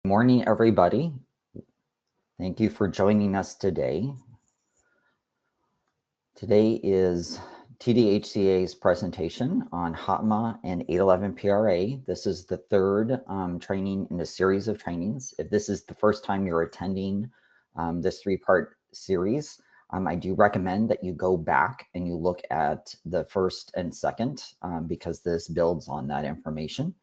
Morning, everybody. Thank you for joining us today. Today is TDHCA's presentation on HOTMA and 811 PRA. This is the third training in a series of trainings. If this is the first time you're attending this three-part series, I do recommend that you go back and you look at the first and second because this builds on that information.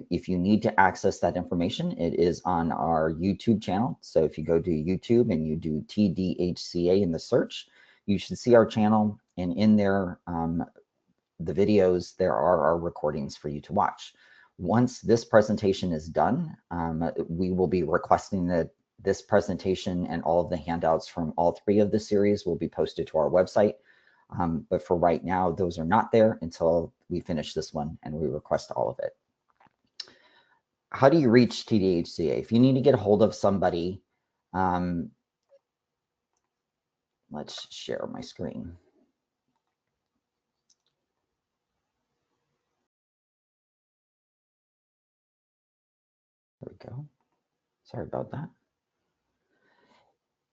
If you need to access that information, it is on our YouTube channel. So if you go to YouTube and you do TDHCA in the search, you should see our channel, and in there, the videos, there are our recordings for you to watch. Once this presentation is done, we will be requesting that this presentation and all of the handouts from all three of the series will be posted to our website. But for right now, those are not there until we finish this one and we request all of it. How do you reach TDHCA? If you need to get a hold of somebody, let's share my screen. There we go. Sorry about that.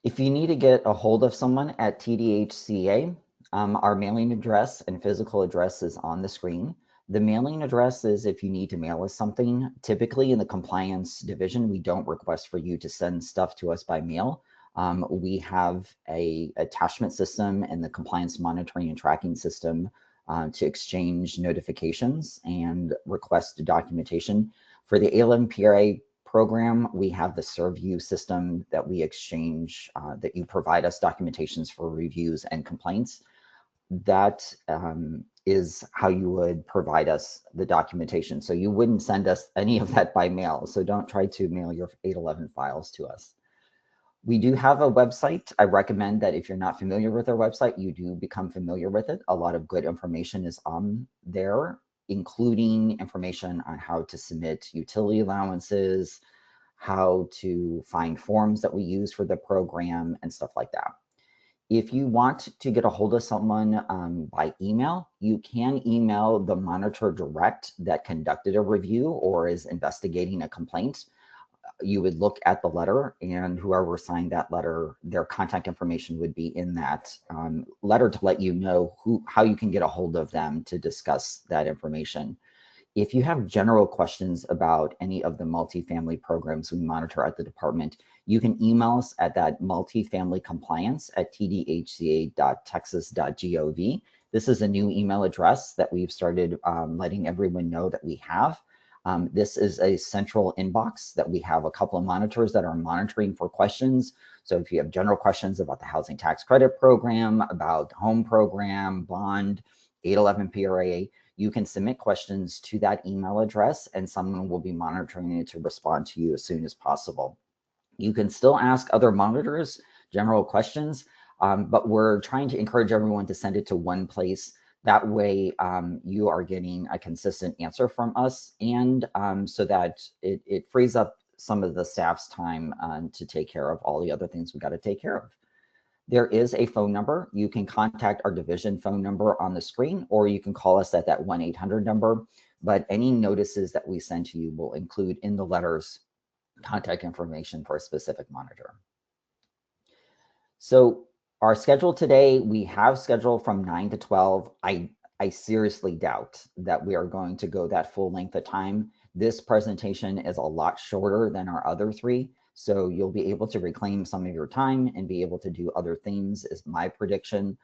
If you need to get a hold of someone at TDHCA, our mailing address and physical address is on the screen. The mailing address is if you need to mail us something. Typically in the compliance division, we don't request for you to send stuff to us by mail. We have a attachment system and the compliance monitoring and tracking system to exchange notifications and request documentation. For the 811 PRA program, we have the ServU system that we exchange, that you provide us documentations for reviews and complaints. That is how you would provide us the documentation. So you wouldn't send us any of that by mail. So don't try to mail your 811 files to us. We do have a website. I recommend that if you're not familiar with our website, you do become familiar with it. A lot of good information is on there, including information on how to submit utility allowances, how to find forms that we use for the program, and stuff like that. If you want to get a hold of someone by email, you can email the monitor direct that conducted a review or is investigating a complaint. You would look at the letter, and whoever signed that letter, their contact information would be in that letter to let you know how you can get a hold of them to discuss that information. If you have general questions about any of the multifamily programs we monitor at the department, you can email us at that multifamilycompliance@tdhca.texas.gov. This is a new email address that we've started letting everyone know that we have. This is a central inbox that we have a couple of monitors that are monitoring for questions. So if you have general questions about the housing tax credit program, about the home program, bond, 811 PRA, you can submit questions to that email address and someone will be monitoring it to respond to you as soon as possible. You can still ask other monitors general questions, but we're trying to encourage everyone to send it to one place. That way you are getting a consistent answer from us, and so that it frees up some of the staff's time to take care of all the other things we got to take care of. There is a phone number. You can contact our division phone number on the screen, or you can call us at that 1-800 number. But any notices that we send to you will include in the letters contact information for a specific monitor. So our schedule today, we have scheduled from 9 to 12. I seriously doubt that we are going to go that full length of time. This presentation is a lot shorter than our other three, so you'll be able to reclaim some of your time and be able to do other things, is my prediction.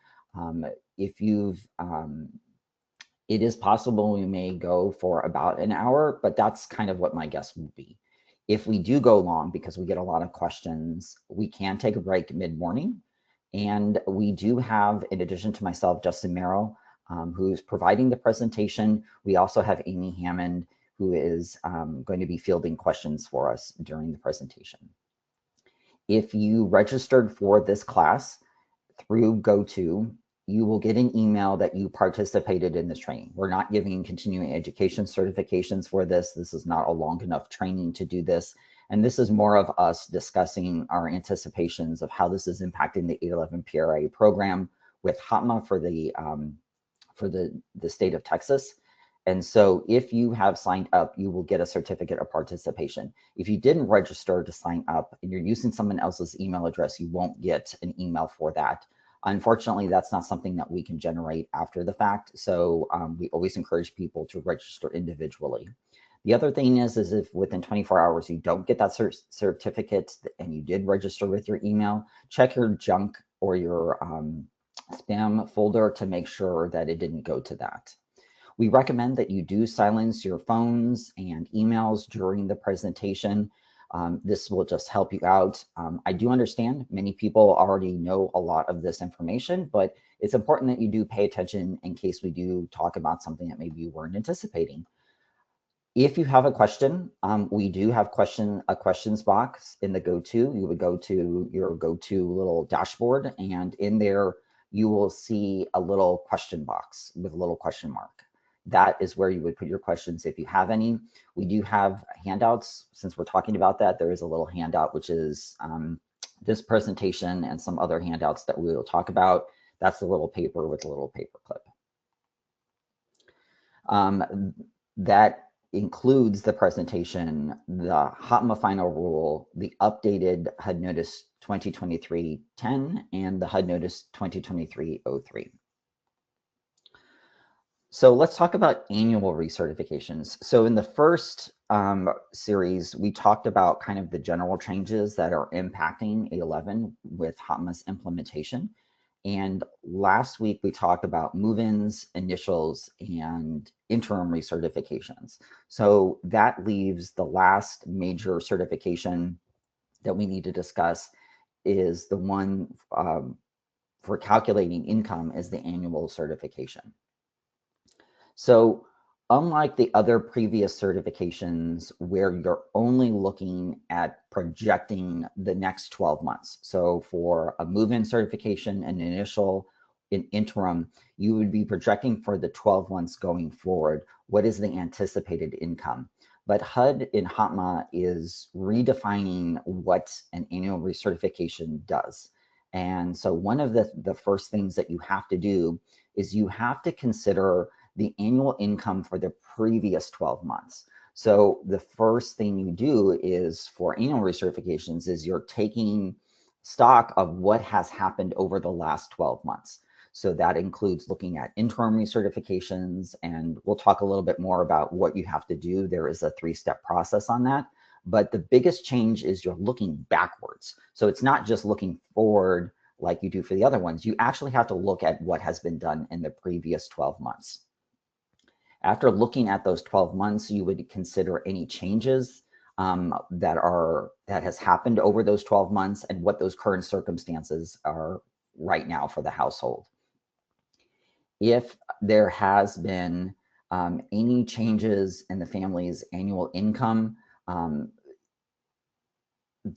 It is possible we may go for about an hour, but that's kind of what my guess would be. If we do go long, because we get a lot of questions, we can take a break mid-morning. And we do have, in addition to myself, Justin Merrill, who's providing the presentation. We also have Amy Hammond, who is going to be fielding questions for us during the presentation. If you registered for this class through GoTo, you will get an email that you participated in this training. We're not giving continuing education certifications for this. This is not a long enough training to do this. And this is more of us discussing our anticipations of how this is impacting the 811 PRA program with HOTMA for the state of Texas, And so if you have signed up, you will get a certificate of participation. If you didn't register to sign up and you're using someone else's email address, you won't get an email for that. Unfortunately, that's not something that we can generate after the fact. So we always encourage people to register individually. The other thing is if within 24 hours you don't get that certificate and you did register with your email, check your junk or your spam folder to make sure that it didn't go to that. We recommend that you do silence your phones and emails during the presentation. This will just help you out. I do understand many people already know a lot of this information, but it's important that you do pay attention in case we do talk about something that maybe you weren't anticipating. If you have a question, we do have a questions box in the go-to. You would go to your go-to little dashboard, and in there you will see a little question box with a little question mark. That is where you would put your questions if you have any. We do have handouts. Since we're talking about that, there is a little handout, which is this presentation and some other handouts that we will talk about. That's the little paper with a little paper clip. That includes the presentation, the HOTMA final rule, the updated HUD Notice 2023-10, and the HUD Notice 2023-03. So let's talk about annual recertifications. So in the first series, we talked about kind of the general changes that are impacting 11 with HOTMA's implementation. And last week, we talked about move-ins, initials, and interim recertifications. So that leaves the last major certification that we need to discuss is the one for calculating income is the annual certification. So unlike the other previous certifications where you're only looking at projecting the next 12 months. So for a move-in certification, an initial, an interim, you would be projecting for the 12 months going forward, what is the anticipated income? But HUD in HOTMA is redefining what an annual recertification does. And so one of the first things that you have to do is you have to consider the annual income for the previous 12 months. So the first thing you do is for annual recertifications is you're taking stock of what has happened over the last 12 months. So that includes looking at interim recertifications, and we'll talk a little bit more about what you have to do. There is a 3-step process on that. But the biggest change is you're looking backwards. So it's not just looking forward like you do for the other ones. You actually have to look at what has been done in the previous 12 months. After looking at those 12 months, you would consider any changes that has happened over those 12 months and what those current circumstances are right now for the household. If there has been any changes in the family's annual income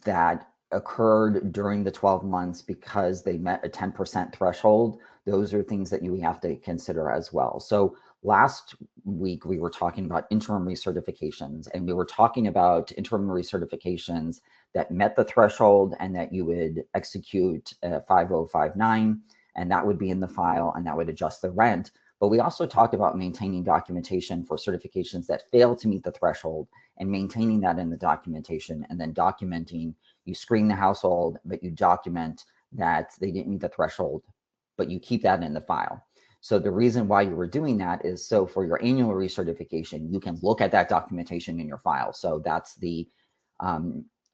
that occurred during the 12 months because they met a 10% threshold, those are things that you have to consider as well. So last week, we were talking about interim recertifications, and we were talking about interim recertifications that met the threshold and that you would execute 5059, and that would be in the file and that would adjust the rent. But we also talked about maintaining documentation for certifications that fail to meet the threshold and maintaining that in the documentation, and then documenting, you screen the household, but you document that they didn't meet the threshold, but you keep that in the file. So the reason why you were doing that is so for your annual recertification, you can look at that documentation in your file. So that's the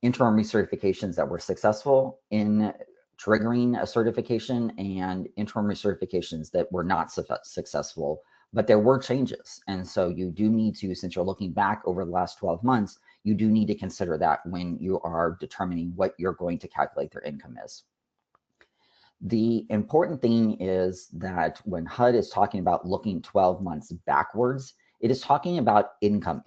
interim recertifications that were successful in triggering a certification and interim recertifications that were not successful, but there were changes. And so you do need to, since you're looking back over the last 12 months, you do need to consider that when you are determining what you're going to calculate their income is. The important thing is that when HUD is talking about looking 12 months backwards, it is talking about income.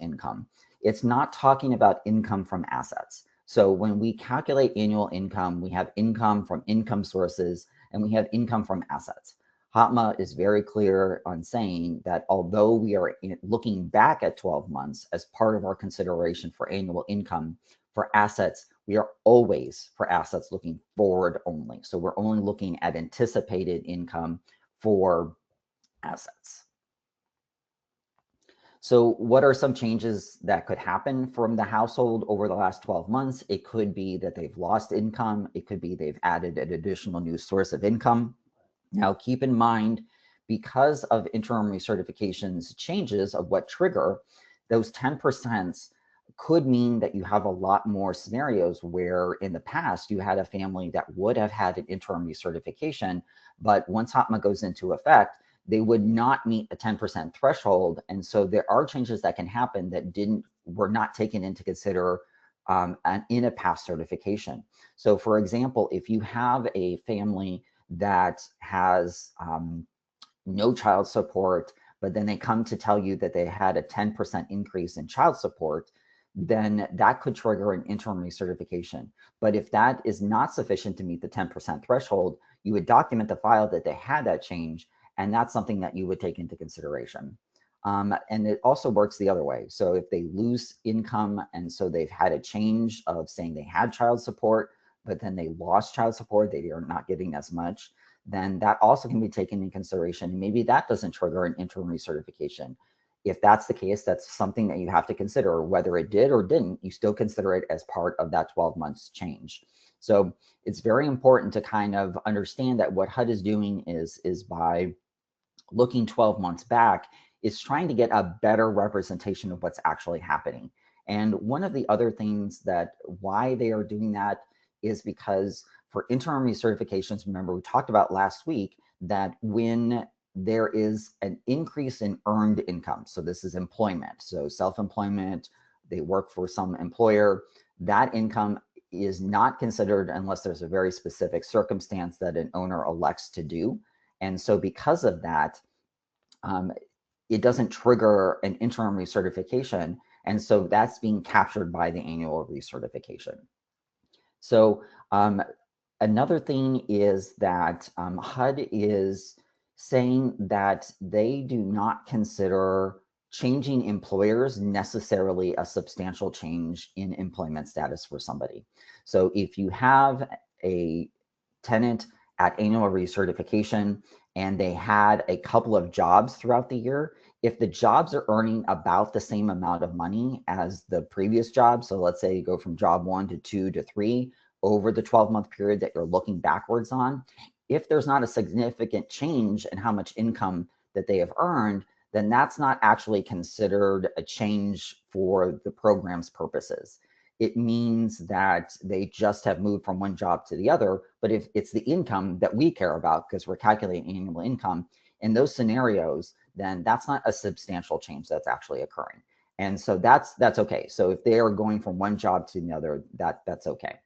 It's not talking about income from assets. So when we calculate annual income, we have income from income sources and we have income from assets. HOTMA is very clear on saying that although we are looking back at 12 months as part of our consideration for annual income, for assets, we are always for assets looking forward only. So we're only looking at anticipated income for assets. So what are some changes that could happen from the household over the last 12 months? It could be that they've lost income. It could be they've added an additional new source of income. Now, keep in mind, because of interim recertifications changes of what trigger, those 10% could mean that you have a lot more scenarios where in the past you had a family that would have had an interim recertification, but once HOTMA goes into effect, they would not meet a 10% threshold. And so there are changes that can happen that were not taken into consider in a past certification. So for example, if you have a family that has no child support, but then they come to tell you that they had a 10% increase in child support, then that could trigger an interim recertification. But if that is not sufficient to meet the 10% threshold, you would document the file that they had that change, and that's something that you would take into consideration. And it also works the other way. So if they lose income and so they've had a change of saying they had child support, but then they lost child support, they are not getting as much, then that also can be taken in consideration. And maybe that doesn't trigger an interim recertification. If that's the case, that's something that you have to consider. Whether it did or didn't, you still consider it as part of that 12 months change. So it's very important to kind of understand that what HUD is doing is by looking 12 months back, is trying to get a better representation of what's actually happening. And one of the other things that why they are doing that is because for interim recertifications, remember we talked about last week that when there is an increase in earned income, so this is employment, so self-employment, they work for some employer, that income is not considered unless there's a very specific circumstance that an owner elects to do. And so because of that, it doesn't trigger an interim recertification. And so that's being captured by the annual recertification. So another thing is that HUD is saying that they do not consider changing employers necessarily a substantial change in employment status for somebody. So if you have a tenant at annual recertification and they had a couple of jobs throughout the year, if the jobs are earning about the same amount of money as the previous job, so let's say you go from job 1 to 2 to 3 over the 12-month period that you're looking backwards on, if there's not a significant change in how much income that they have earned, then that's not actually considered a change for the program's purposes. It means that they just have moved from one job to the other. But if it's the income that we care about, because we're calculating annual income, in those scenarios, then that's not a substantial change that's actually occurring. And so that's okay. So if they are going from one job to the other, that's okay.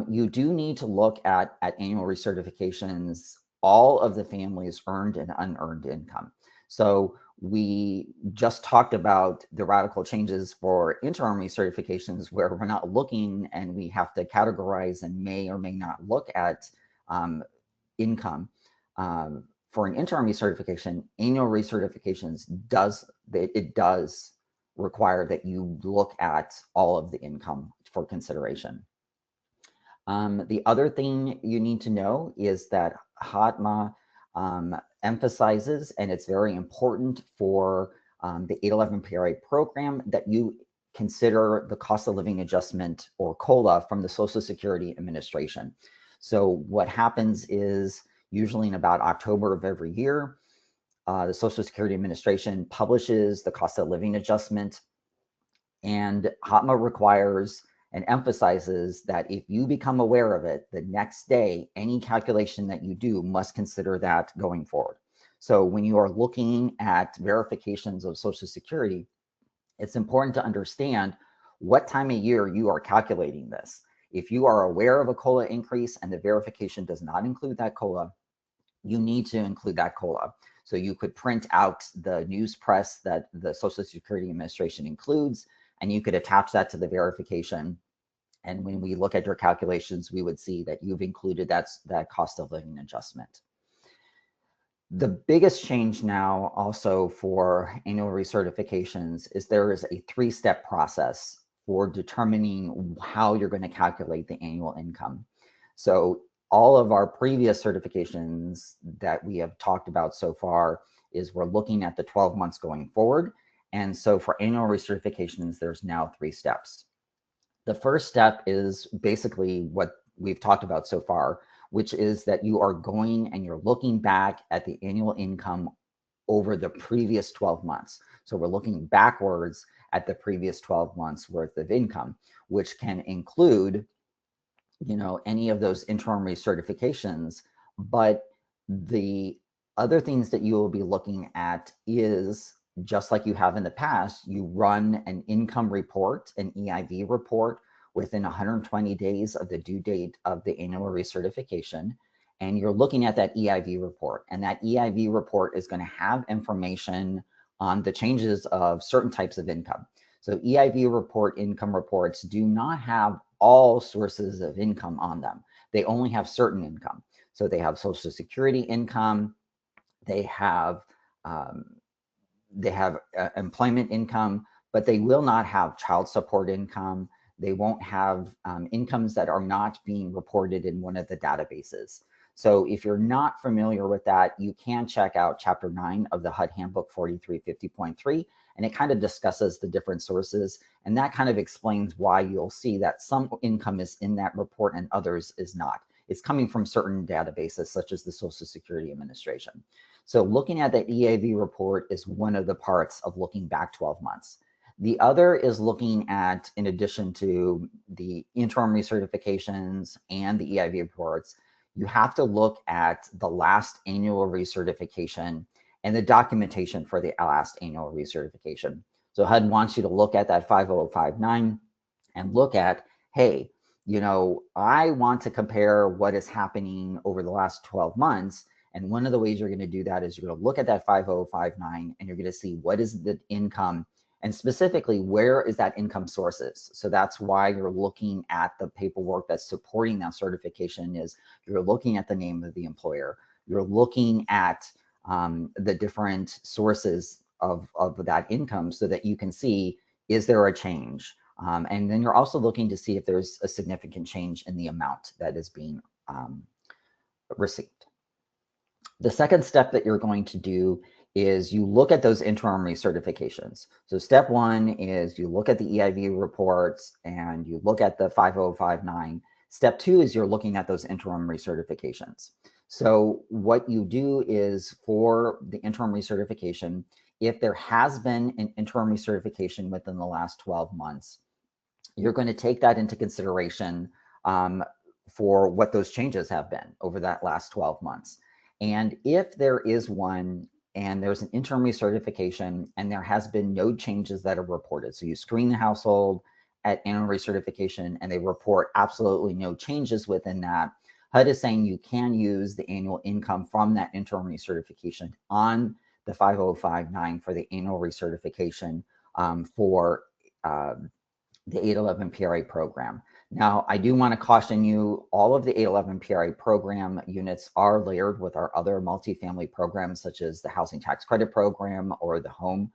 You do need to look at annual recertifications, all of the families' earned and unearned income. So we just talked about the radical changes for interim recertifications where we're not looking and we have to categorize and may or may not look at income. For an interim recertification, annual recertifications does require that you look at all of the income for consideration. The other thing you need to know is that HOTMA emphasizes, and it's very important for the 811 PRA program, that you consider the cost of living adjustment or COLA from the Social Security Administration. So what happens is usually in about October of every year, the Social Security Administration publishes the cost of living adjustment, and HOTMA requires and emphasizes that if you become aware of it, the next day, any calculation that you do must consider that going forward. So when you are looking at verifications of Social Security, it's important to understand what time of year you are calculating this. If you are aware of a COLA increase and the verification does not include that COLA, you need to include that COLA. So you could print out the news press that the Social Security Administration includes, and you could attach that to the verification. And when we look at your calculations, we would see that you've included that cost of living adjustment. The biggest change now also for annual recertifications is there is a 3-step process for determining how you're going to calculate the annual income. So all of our previous certifications that we have talked about so far is we're looking at the 12 months going forward. And so for annual recertifications, there's now 3 steps. The first step is basically what we've talked about so far, which is that you are going and you're looking back at the annual income over the previous 12 months. So we're looking backwards at the previous 12 months worth of income, which can include, any of those interim recertifications. But the other things that you will be looking at is, just like you have in the past, you run an income report, an EIV report, within 120 days of the due date of the annual recertification. And you're looking at that EIV report. And that EIV report is going to have information on the changes of certain types of income. So EIV report, income reports do not have all sources of income on them. They only have certain income. So they have Social Security income, they have employment income, but they will not have child support income. They won't have incomes that are not being reported in one of the databases. So if you're not familiar with that, you can check out Chapter 9 of the HUD Handbook 4350.3, and it kind of discusses the different sources, and that kind of explains why you'll see that some income is in that report and others is not. It's coming from certain databases, such as the Social Security Administration. So looking at that EIV report is one of the parts of looking back 12 months. The other is looking at, in addition to the interim recertifications and the EIV reports, you have to look at the last annual recertification and the documentation for the last annual recertification. So HUD wants you to look at that 50059 and look at, hey, I want to compare what is happening over the last 12 months. And one of the ways you're going to do that is you're going to look at that 5059 and you're going to see what is the income, and specifically where is that income sources. So that's why you're looking at the paperwork that's supporting that certification. Is you're looking at the name of the employer, you're looking at the different sources of that income, so that you can see, is there a change? And then you're also looking to see if there's a significant change in the amount that is being received. The second step that you're going to do is you look at those interim recertifications. So step 1 is you look at the EIV reports and you look at the 5059. Step 2 is you're looking at those interim recertifications. So what you do is, for the interim recertification, if there has been an interim recertification within the last 12 months, you're going to take that into consideration for what those changes have been over that last 12 months. And if there is one, and there's an interim recertification and there has been no changes that are reported, so you screen the household at annual recertification and they report absolutely no changes within that, HUD is saying you can use the annual income from that interim recertification on the 5059 for the annual recertification for the 811 PRA program. Now, I do want to caution you, all of the 811 PRA program units are layered with our other multifamily programs, such as the Housing Tax Credit Program or the Home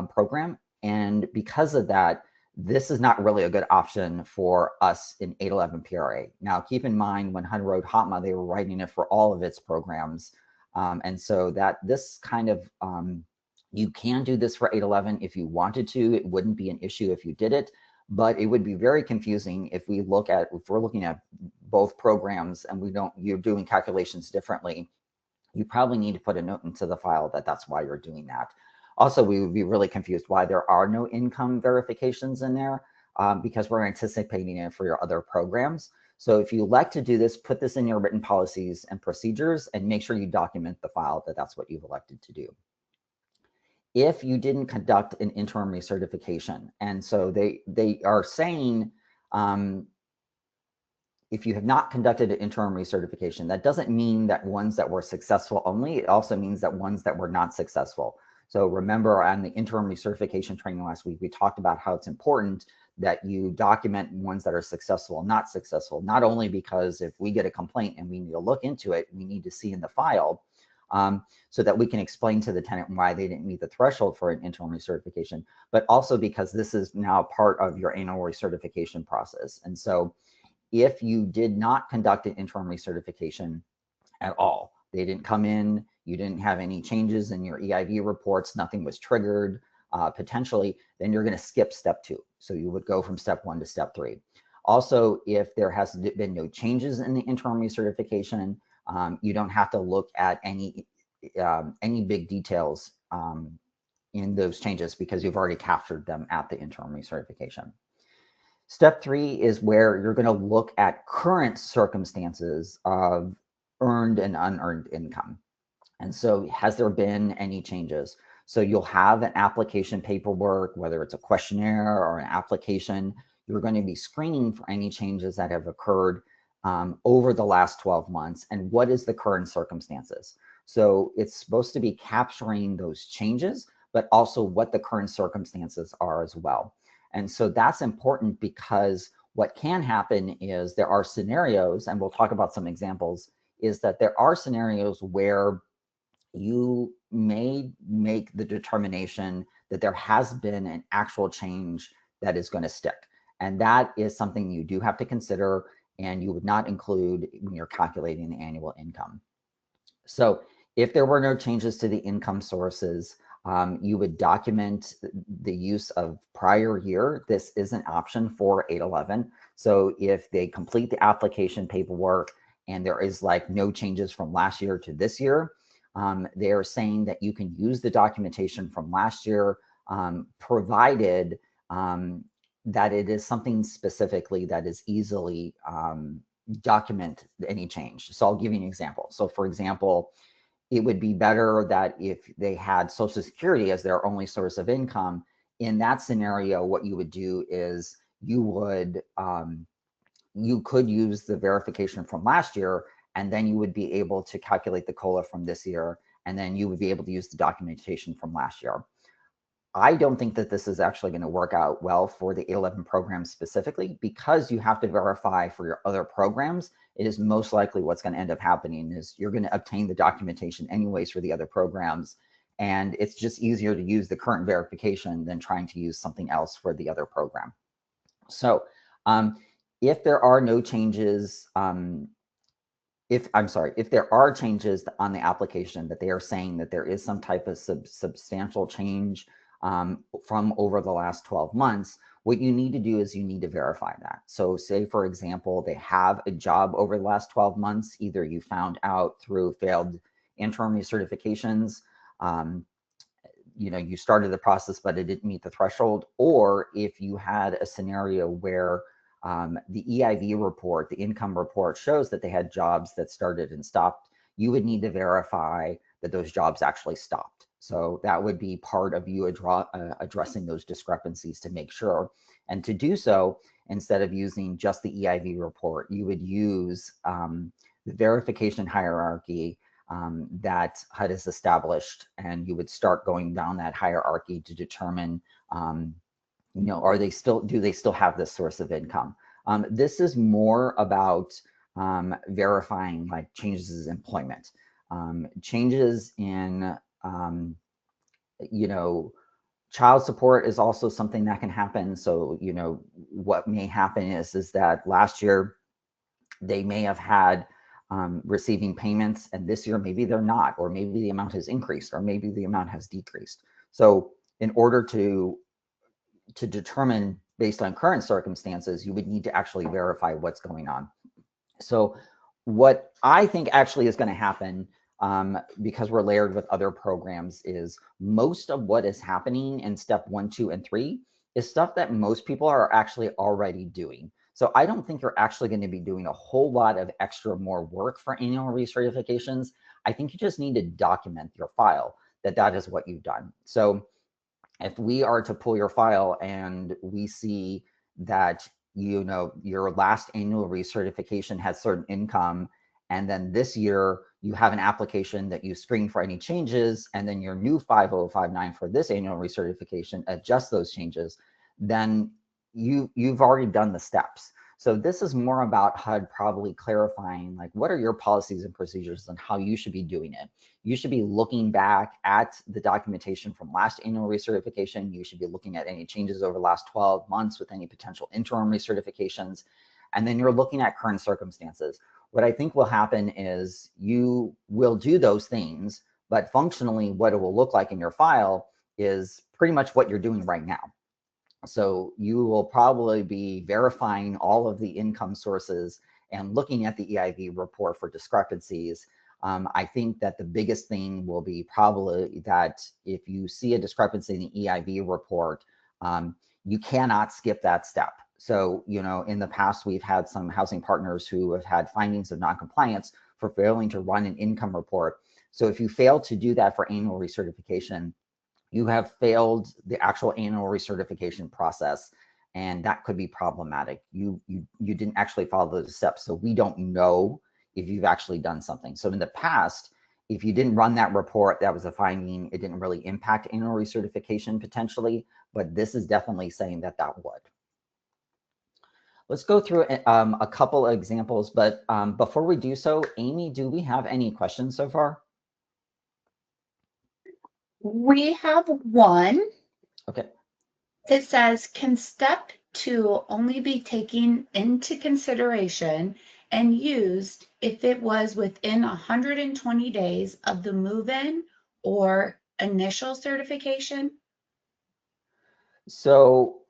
Program. And because of that, this is not really a good option for us in 811 PRA. Now, keep in mind, when HUD wrote HOTMA, they were writing it for all of its programs. And so that this kind of, you can do this for 811 if you wanted to. It wouldn't be an issue if you did it. But it would be very confusing if we're looking at both programs and you're doing calculations differently. You probably need to put a note into the file that that's why you're doing that. Also, we would be really confused why there are no income verifications in there, because we're anticipating it for your other programs. So if you elect to do this, put this in your written policies and procedures and make sure you document the file that that's what you've elected to do. If you didn't conduct an interim recertification, and so they are saying, if you have not conducted an interim recertification, that doesn't mean that ones that were successful only, it also means that ones that were not successful. So remember, on the interim recertification training last week, we talked about how it's important that you document ones that are successful and not successful, not only because if we get a complaint and we need to look into it, we need to see in the file, so that we can explain to the tenant why they didn't meet the threshold for an interim recertification, but also because this is now part of your annual recertification process. And so if you did not conduct an interim recertification at all, they didn't come in, you didn't have any changes in your EIV reports, nothing was triggered potentially, then you're going to skip step 2. So you would go from step 1 to step 3. Also, if there has been no changes in the interim recertification, you don't have to look at any big details in those changes because you've already captured them at the interim recertification. Step 3 is where you're going to look at current circumstances of earned and unearned income. And so has there been any changes? So you'll have an application paperwork, whether it's a questionnaire or an application, you're going to be screening for any changes that have occurred over the last 12 months and what is the current circumstances. So it's supposed to be capturing those changes, but also what the current circumstances are as well. And so that's important because what can happen is there are scenarios, and we'll talk about some examples, is that there are scenarios where you may make the determination that there has been an actual change that is going to stick. And that is something you do have to consider and you would not include when you're calculating the annual income. So if there were no changes to the income sources, you would document the use of prior year. This is an option for 811. So if they complete the application paperwork and there is like no changes from last year to this year, they are saying that you can use the documentation from last year, provided that it is something specifically that is easily document any change. So I'll give you an example. So for example, it would be better that if they had Social Security as their only source of income, in that scenario, what you would do is you could use the verification from last year, and then you would be able to calculate the COLA from this year, and then you would be able to use the documentation from last year. I don't think that this is actually going to work out well for the 811 program specifically because you have to verify for your other programs. It is most likely what's going to end up happening is you're going to obtain the documentation anyways for the other programs. And it's just easier to use the current verification than trying to use something else for the other program. So if there are no changes, if there are changes on the application that they are saying that there is some type of substantial change from over the last 12 months, what you need to do is you need to verify that. So say, for example, they have a job over the last 12 months, either you found out through failed interim recertifications, you started the process, but it didn't meet the threshold, or if you had a scenario where the EIV report, the income report shows that they had jobs that started and stopped, you would need to verify that those jobs actually stopped. So that would be part of you addressing those discrepancies to make sure. And to do so, instead of using just the EIV report, you would use the verification hierarchy that HUD has established, and you would start going down that hierarchy to determine do they still have this source of income? This is more about verifying like changes in employment, changes in, child support is also something that can happen. So, what may happen is that last year they may have had receiving payments, and this year maybe they're not, or maybe the amount has increased, or maybe the amount has decreased. So in order to determine based on current circumstances, you would need to actually verify what's going on. So what I think actually is going to happen, because we're layered with other programs, is most of what is happening in step 1, 2, and 3 is stuff that most people are actually already doing. So I don't think you're actually going to be doing a whole lot of extra more work for annual recertifications. I think you just need to document your file that is what you've done. So if we are to pull your file and we see that your last annual recertification has certain income, and then this year you have an application that you screen for any changes, and then your new 5059 for this annual recertification adjusts those changes, then you've already done the steps. So this is more about HUD probably clarifying, like, what are your policies and procedures and how you should be doing it. You should be looking back at the documentation from last annual recertification. You should be looking at any changes over the last 12 months with any potential interim recertifications. And then you're looking at current circumstances. What I think will happen is you will do those things, but functionally what it will look like in your file is pretty much what you're doing right now. So you will probably be verifying all of the income sources and looking at the EIV report for discrepancies. I think that the biggest thing will be probably that if you see a discrepancy in the EIV report, you cannot skip that step. So, you know, in the past, we've had some housing partners who have had findings of noncompliance for failing to run an income report. So if you fail to do that for annual recertification, you have failed the actual annual recertification process, and that could be problematic. You didn't actually follow those steps, so we don't know if you've actually done something. So in the past, if you didn't run that report, that was a finding. It didn't really impact annual recertification potentially, but this is definitely saying that that would. Let's go through a couple of examples, but before we do so, Amy, do we have any questions so far? We have one. Okay. It says, can step 2 only be taken into consideration and used if it was within 120 days of the move-in or initial certification? So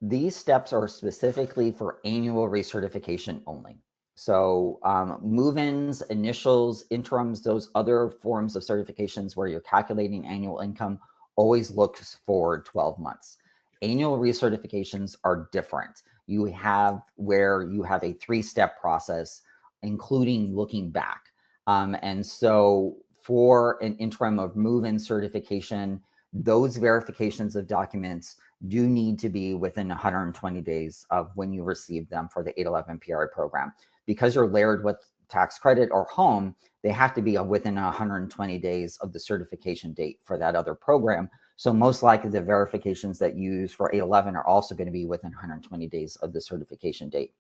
these steps are specifically for annual recertification only. So move-ins, initials, interims, those other forms of certifications where you're calculating annual income always looks forward 12 months. Annual recertifications are different. You have where you have a 3-step process, including looking back. And so for an interim of move-in certification, those verifications of documents do need to be within 120 days of when you receive them for the 811 PRA program. Because you're layered with tax credit or home, they have to be within 120 days of the certification date for that other program. So most likely the verifications that you use for 811 are also going to be within 120 days of the certification date.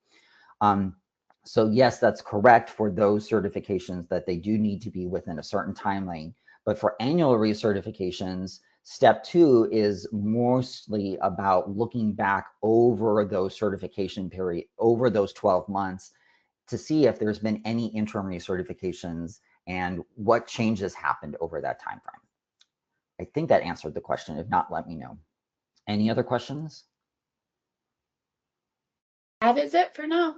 So yes, that's correct for those certifications that they do need to be within a certain timeline. But for annual recertifications, step 2 is mostly about looking back over those certification period, over those 12 months to see if there's been any interim recertifications and what changes happened over that time frame. I think that answered the question. If not, let me know. Any other questions? That is it for now.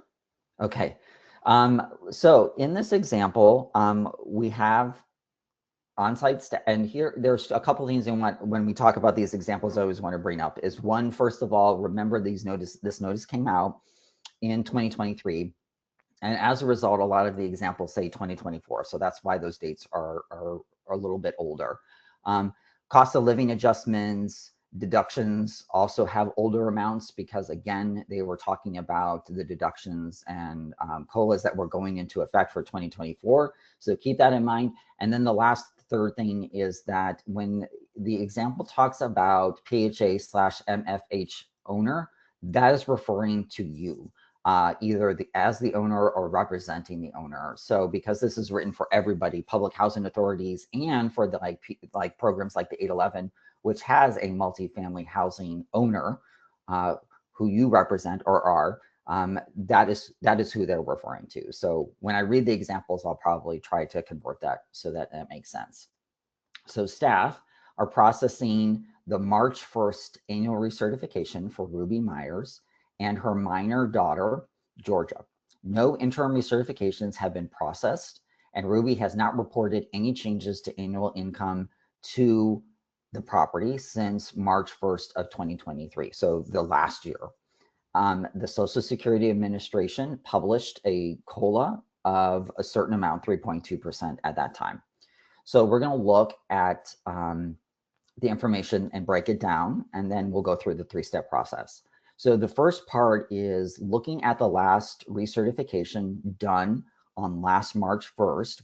Okay. So in this example, we have on-site and here there's a couple things when we talk about these examples I always want to bring up is one, first of all, remember this notice came out in 2023, and as a result a lot of the examples say 2024, so that's why those dates are a little bit older. Cost of living adjustments, deductions also have older amounts because again they were talking about the deductions and COLAs that were going into effect for 2024, so keep that in mind. And then the last third thing is that when the example talks about PHA/MFH owner, that is referring to you, either as the owner or representing the owner. So because this is written for everybody, public housing authorities, and for the like programs like the 811, which has a multifamily housing owner who you represent or are, that is who they're referring to. So when I read the examples, I'll probably try to convert that so that it makes sense. So staff are processing the March 1st annual recertification for Ruby Myers and her minor daughter, Georgia. No interim recertifications have been processed, and Ruby has not reported any changes to annual income to the property since March 1st of 2023, so the last year. The Social Security Administration published a COLA of a certain amount, 3.2% at that time. So we're going to look at the information and break it down, and then we'll go through the 3-step process. So the first part is looking at the last recertification done on last March 1st.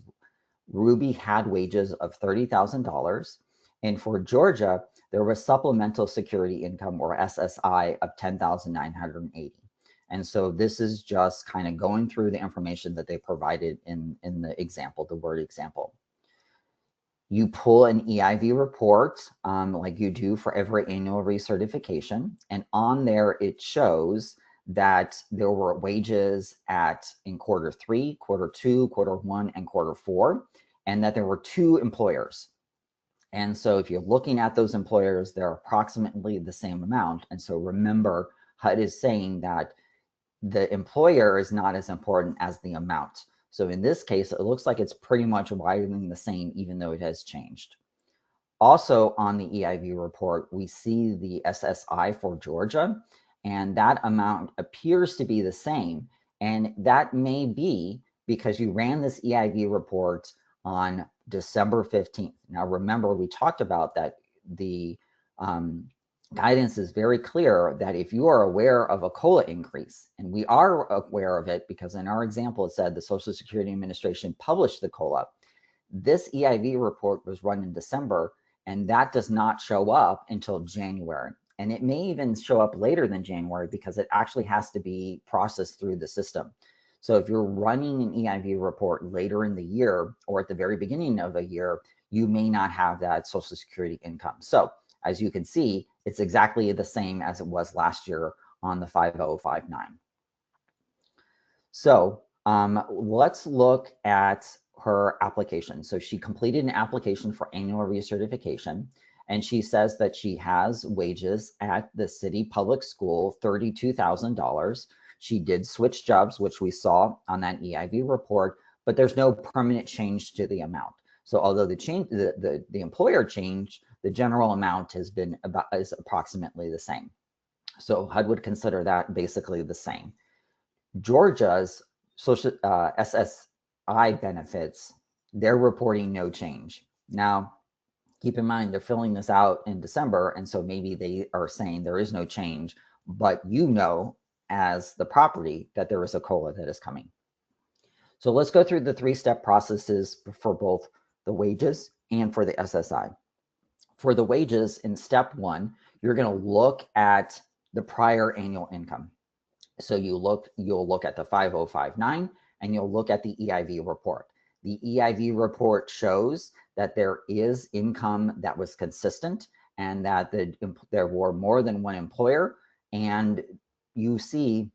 Ruby had wages of $30,000, and for Georgia, there was supplemental security income, or SSI, of $10,980. And so this is just kind of going through the information that they provided in the example, the word example. You pull an EIV report like you do for every annual recertification, and on there it shows that there were wages in quarter 3, quarter 2, quarter 1, and quarter 4. and that there were 2 employers. And so if you're looking at those employers, they're approximately the same amount. And so remember, HUD is saying that the employer is not as important as the amount. So in this case, it looks like it's pretty much widening the same, even though it has changed. Also on the EIV report, we see the SSI for Georgia, and that amount appears to be the same. And that may be because you ran this EIV report on December 15th. Now, remember, we talked about that the guidance is very clear that if you are aware of a COLA increase, and we are aware of it because in our example, it said the Social Security Administration published the COLA. This EIV report was run in December, and that does not show up until January. And it may even show up later than January because it actually has to be processed through the system. So if you're running an EIV report later in the year or at the very beginning of a year, you may not have that Social Security income. So as you can see, it's exactly the same as it was last year on the 5059. So let's look at her application. So she completed an application for annual recertification, and she says that she has wages at the city public school, $32,000. She did switch jobs, which we saw on that EIV report, but there's no permanent change to the amount. So although the employer changed, the general amount is approximately the same. So HUD would consider that basically the same. Georgia's social SSI benefits, they're reporting no change. Now, keep in mind, they're filling this out in December, and so maybe they are saying there is no change, but you know as the property that there is a COLA that is coming. So let's go through the 3-step processes for both the wages and for the SSI. For the wages, in step 1, you're going to look at the prior annual income. So you'll look at the 5059 and you'll look at the EIV report. The EIV report shows that there is income that was consistent and that there were more than one employer, and you see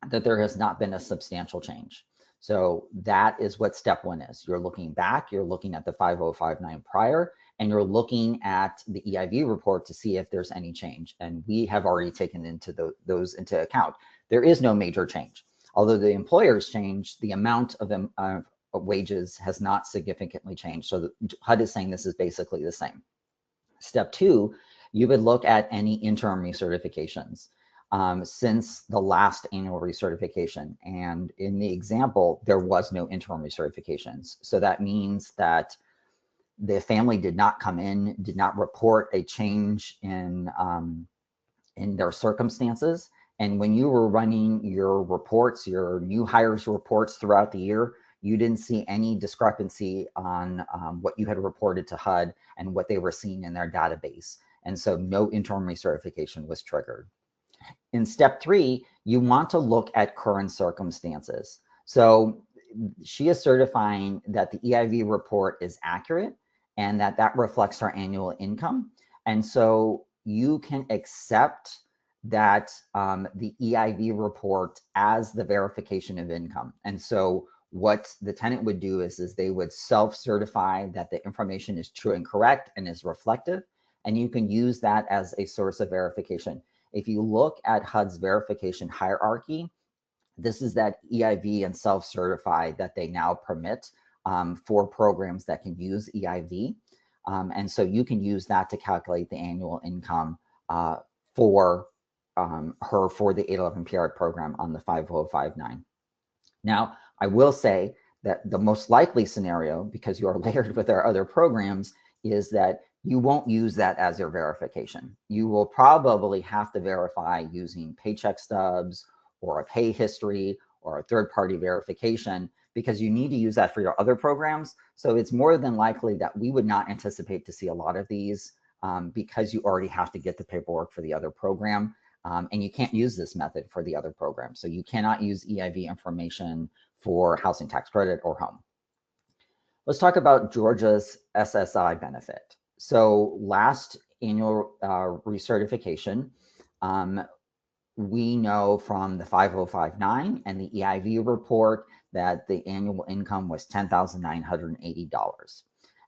that there has not been a substantial change. So that is what step 1 is. You're looking back, you're looking at the 5059 prior, and you're looking at the EIV report to see if there's any change. And we have already taken those into account. There is no major change. Although the employers changed, the amount of wages has not significantly changed. So the HUD is saying this is basically the same. Step 2, you would look at any interim recertifications since the last annual recertification. And in the example, there was no interim recertifications. So that means that the family did not come in, did not report a change in their circumstances. And when you were running your reports, your new hires reports throughout the year, you didn't see any discrepancy on what you had reported to HUD and what they were seeing in their database. And so no interim recertification was triggered. In step 3, you want to look at current circumstances. So she is certifying that the EIV report is accurate and that reflects her annual income. And so you can accept that the EIV report as the verification of income. And so what the tenant would do is they would self-certify that the information is true and correct and is reflective, and you can use that as a source of verification. If you look at HUD's verification hierarchy, this is that EIV and self-certify that they now permit for programs that can use EIV. And so you can use that to calculate the annual income for her for the 811 PR program on the 5059. Now, I will say that the most likely scenario, because you are layered with our other programs, is that you won't use that as your verification. You will probably have to verify using paycheck stubs or a pay history or a third-party verification, because you need to use that for your other programs. So it's more than likely that we would not anticipate to see a lot of these because you already have to get the paperwork for the other program. And you can't use this method for the other program. So you cannot use EIV information for housing tax credit or home. Let's talk about Georgia's SSI benefit. So last annual recertification, we know from the 5059 and the EIV report that the annual income was $10,980.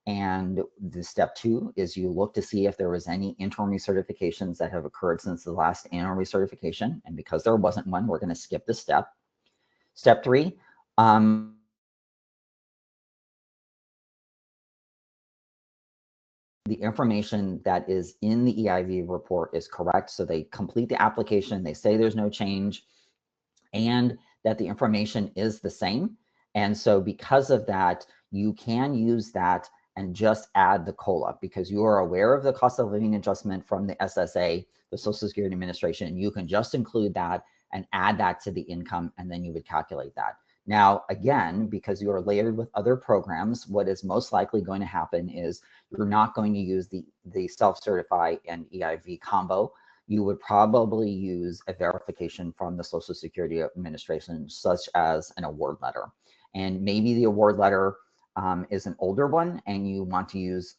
And the step 2 is you look to see if there was any interim recertifications that have occurred since the last annual recertification. And because there wasn't one, we're going to skip this step. Step 3, the information that is in the EIV report is correct. So they complete the application, they say there's no change, and that the information is the same. And so because of that, you can use that and just add the COLA because you are aware of the cost of living adjustment from the SSA, the Social Security Administration, and you can just include that and add that to the income, and then you would calculate that. Now, again, because you are layered with other programs, what is most likely going to happen is you're not going to use the self-certify and EIV combo. You would probably use a verification from the Social Security Administration, such as an award letter. And maybe the award letter is an older one and you want to use,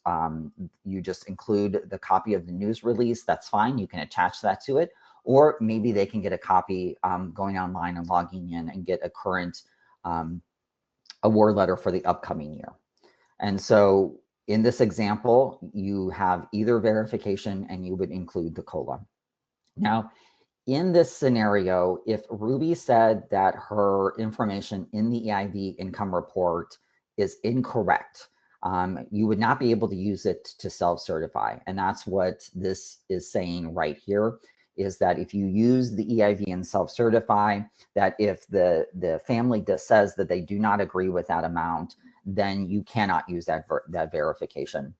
you just include the copy of the news release, that's fine, you can attach that to it. Or maybe they can get a copy going online and logging in and get a current award letter for the upcoming year. And so in this example, you have either verification and you would include the COLA. Now, in this scenario, if Ruby said that her information in the EIV income report is incorrect, you would not be able to use it to self-certify. And that's what this is saying right here, is that if you use the EIV and self-certify, that if the family says that they do not agree with that amount, then you cannot use that verification.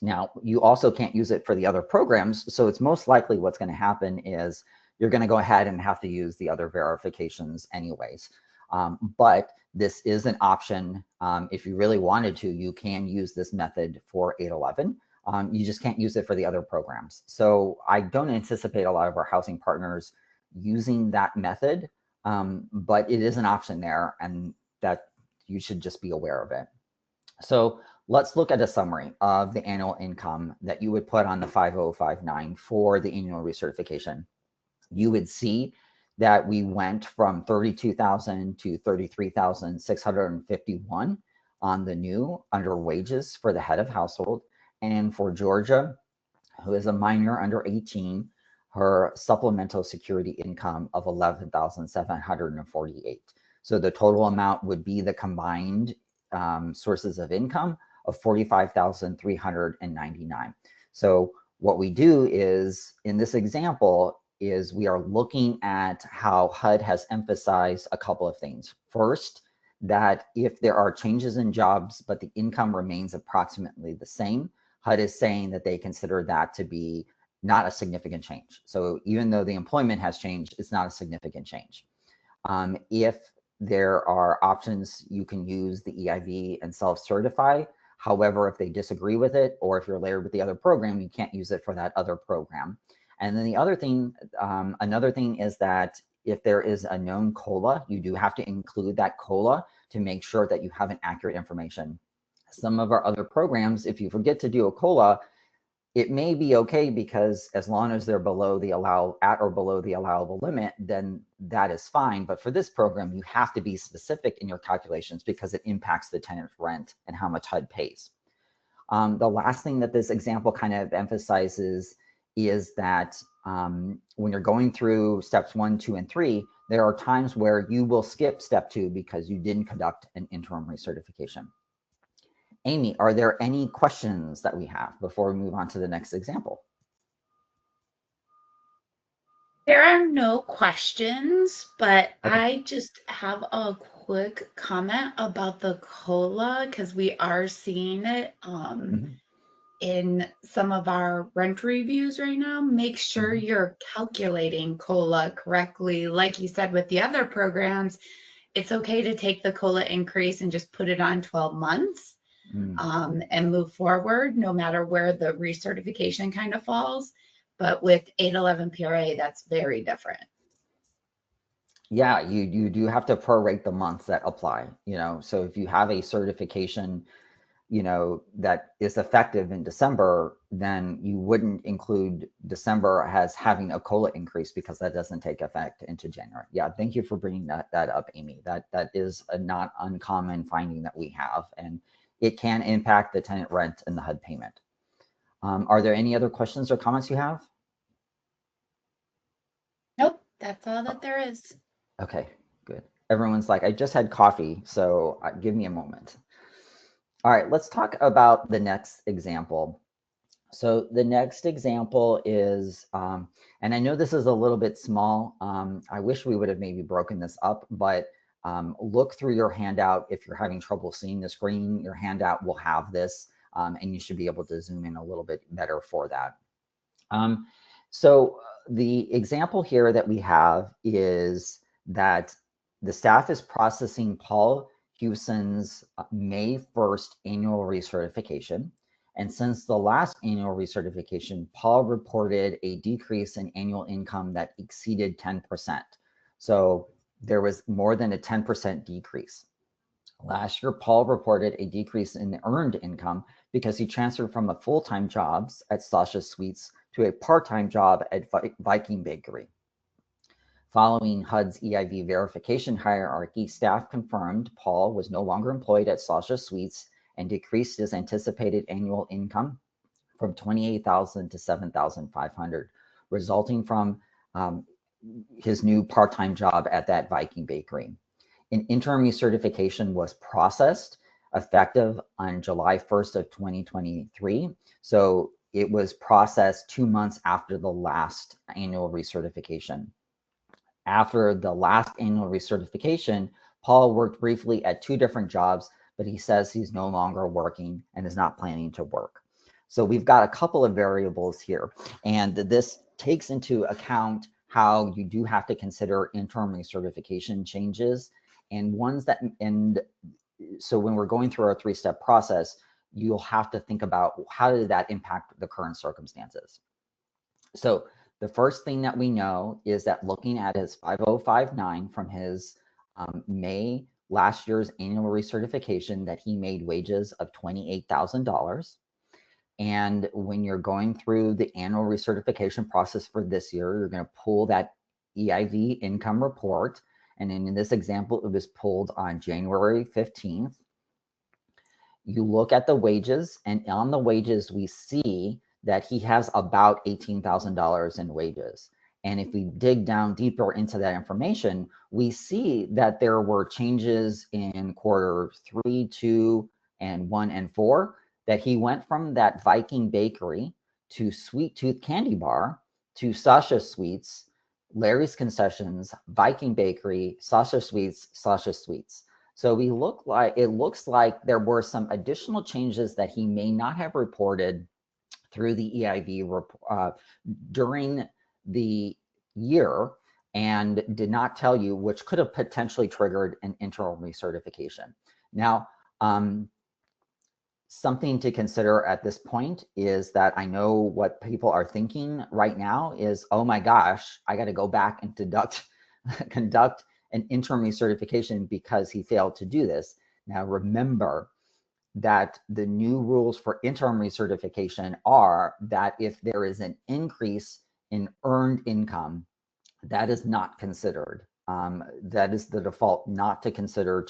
Now, you also can't use it for the other programs, so it's most likely what's going to happen is you're going to go ahead and have to use the other verifications anyways. But this is an option. If you really wanted to, you can use this method for 811. You just can't use it for the other programs. So I don't anticipate a lot of our housing partners using that method, but it is an option there, and that you should just be aware of it. So let's look at a summary of the annual income that you would put on the 5059 for the annual recertification. You would see that we went from 32,000 to 33,651 on the new under wages for the head of household. And for Georgia, who is a minor under 18, her supplemental security income of 11,748. So the total amount would be the combined sources of income of 45,399. So what we do is, in this example, is we are looking at how HUD has emphasized a couple of things. First, that if there are changes in jobs, but the income remains approximately the same, HUD is saying that they consider that to be not a significant change. So even though the employment has changed, it's not a significant change. If there are options, you can use the EIV and self-certify. However, if they disagree with it, or if you're layered with the other program, you can't use it for that other program. And then the other thing, another thing is that if there is a known COLA, you do have to include that COLA to make sure that you have an accurate information. Some of our other programs, if you forget to do a COLA, it may be okay because as long as they're below the at or below the allowable limit, then that is fine. But for this program, you have to be specific in your calculations because it impacts the tenant's rent and how much HUD pays. The last thing that this example kind of emphasizes is that when you're going through steps 1, 2, and 3, there are times where you will skip step 2 because you didn't conduct an interim recertification. Amy, are there any questions that we have before we move on to the next example? There are no questions, but Okay. I just have a quick comment about the COLA because we are seeing it in some of our rent reviews right now. Make sure you're calculating COLA correctly. Like you said, with the other programs, it's okay to take the COLA increase and just put it on 12 months and move forward, no matter where the recertification kind of falls. But with 811 PRA, that's very different. Yeah, you do have to prorate the months that apply, you know. So if you have a certification that is effective in December, then you wouldn't include December as having a COLA increase because that doesn't take effect into January. Yeah, thank you for bringing that up, Amy. That is a not uncommon finding that we have, and it can impact the tenant rent and the HUD payment. Are there any other questions or comments you have? Nope, that's all that there is. Okay, good. Everyone's like, I just had coffee, so give me a moment. All right, let's talk about the next example. So the next example is, and I know this is a little bit small. I wish we would have maybe broken this up, but look through your handout. If you're having trouble seeing the screen, your handout will have this, and you should be able to zoom in a little bit better for that. So the example here that we have is that the staff is processing Paul Hewson's May 1st annual recertification. And since the last annual recertification, Paul reported a decrease in annual income that exceeded 10%. So there was more than a 10% decrease. Last year, Paul reported a decrease in earned income because he transferred from a full-time job at Sasha Sweets to a part-time job at Viking Bakery. Following HUD's EIV verification hierarchy, staff confirmed Paul was no longer employed at Sasha Sweets and decreased his anticipated annual income from $28,000 to $7,500, resulting from his new part-time job at that Viking Bakery. An interim recertification was processed effective on July 1st of 2023. So it was processed 2 months after the last annual recertification. After the last annual recertification, Paul worked briefly at 2 different jobs, but he says he's no longer working and is not planning to work. So we've got a couple of variables here, and this takes into account how you do have to consider interim recertification changes and ones that, and so when we're going through our 3-step process, you'll have to think about how did that impact the current circumstances. So the first thing that we know is that looking at his 5059 from his May last year's annual recertification, that he made wages of $28,000. And when you're going through the annual recertification process for this year, you're going to pull that EIV income report. And in this example, it was pulled on January 15th. You look at the wages, and on the wages, we see that he has about $18,000 in wages. And if we dig down deeper into that information, we see that there were changes in quarter 3, 2, and 1 and 4, that he went from that Viking Bakery to Sweet Tooth Candy Bar to Sasha Sweets, Larry's Concessions, Viking Bakery, Sasha Sweets, Sasha Sweets. So it looks like there were some additional changes that he may not have reported through the EIV during the year and did not tell you, which could have potentially triggered an interim recertification. Now, something to consider at this point is that I know what people are thinking right now is, oh my gosh, I got to go back and conduct an interim recertification because he failed to do this. Now, remember that the new rules for interim recertification are that if there is an increase in earned income, that is not considered. That is the default, not to consider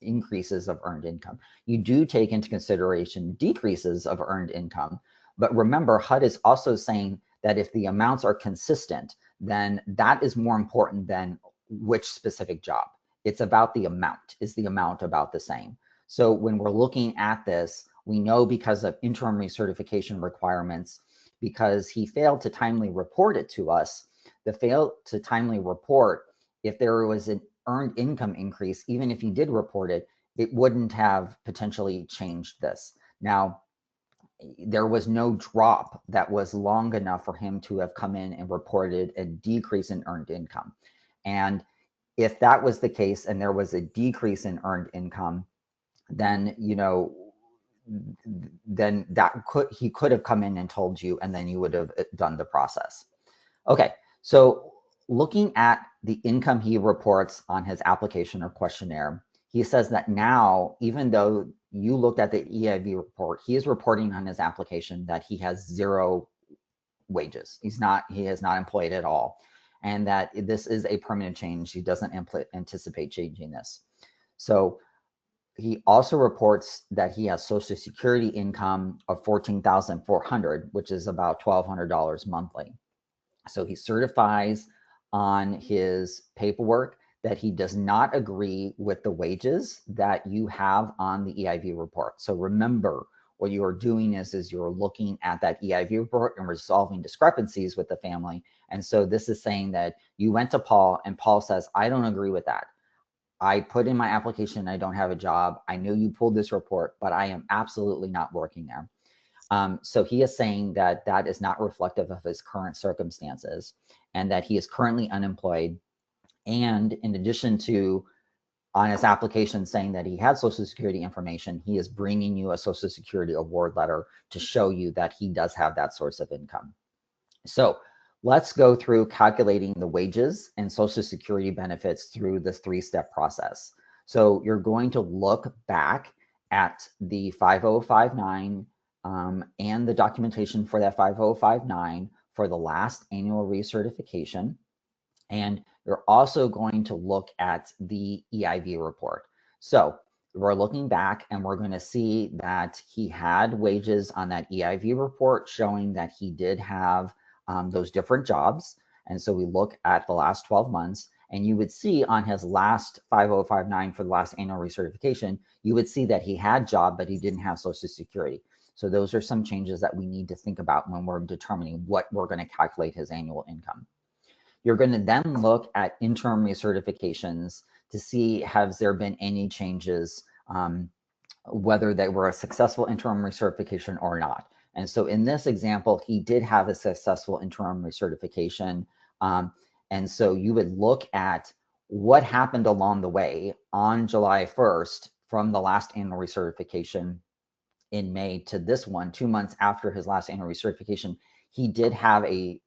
increases of earned income. You do take into consideration decreases of earned income, but remember, HUD is also saying that if the amounts are consistent, then that is more important than which specific job. It's about the amount. Is the amount about the same? So when we're looking at this, we know because of interim recertification requirements, because he failed to timely report it to us, the fail to timely report, if there was an earned income increase, even if he did report it, it wouldn't have potentially changed this. Now, there was no drop that was long enough for him to have come in and reported a decrease in earned income. And if that was the case and there was a decrease in earned income, then, then he could have come in and told you, and then you would have done the process. Okay, so looking at the income he reports on his application or questionnaire, he says that now, even though you looked at the EIV report, he is reporting on his application that he has 0 wages. He is not employed at all. And that this is a permanent change. He doesn't anticipate changing this. So he also reports that he has Social Security income of $14,400, which is about $1,200 monthly. So he certifies on his paperwork that he does not agree with the wages that you have on the EIV report. So remember, what you are doing is you're looking at that EIV report and resolving discrepancies with the family. And so this is saying that you went to Paul and Paul says, I don't agree with that. I put in my application, I don't have a job. I know you pulled this report, but I am absolutely not working there. So he is saying that that is not reflective of his current circumstances and that he is currently unemployed. And in addition to on his application saying that he had Social Security information, he is bringing you a Social Security award letter to show you that he does have that source of income. So let's go through calculating the wages and Social Security benefits through this 3-step process. So you're going to look back at the 5059 and the documentation for that 5059 for the last annual recertification. And you're also going to look at the EIV report. So we're looking back and we're going to see that he had wages on that EIV report showing that he did have those different jobs. And so we look at the last 12 months and you would see on his last 5059 for the last annual recertification, you would see that he had job, but he didn't have Social Security. So those are some changes that we need to think about when we're determining what we're going to calculate his annual income. You're going to then look at interim recertifications to see has there been any changes, whether they were a successful interim recertification or not. And so in this example, he did have a successful interim recertification. And so you would look at what happened along the way on July 1st from the last annual recertification in May to this one, 2 months after his last annual recertification. He did have a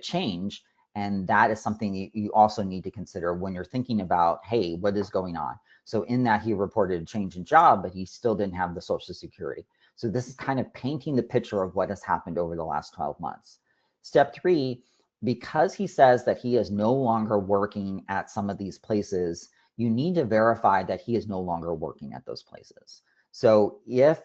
change. And that is something you also need to consider when you're thinking about, hey, what is going on? So in that, he reported a change in job, but he still didn't have the Social Security. So this is kind of painting the picture of what has happened over the last 12 months. Step 3, because he says that he is no longer working at some of these places, you need to verify that he is no longer working at those places. So if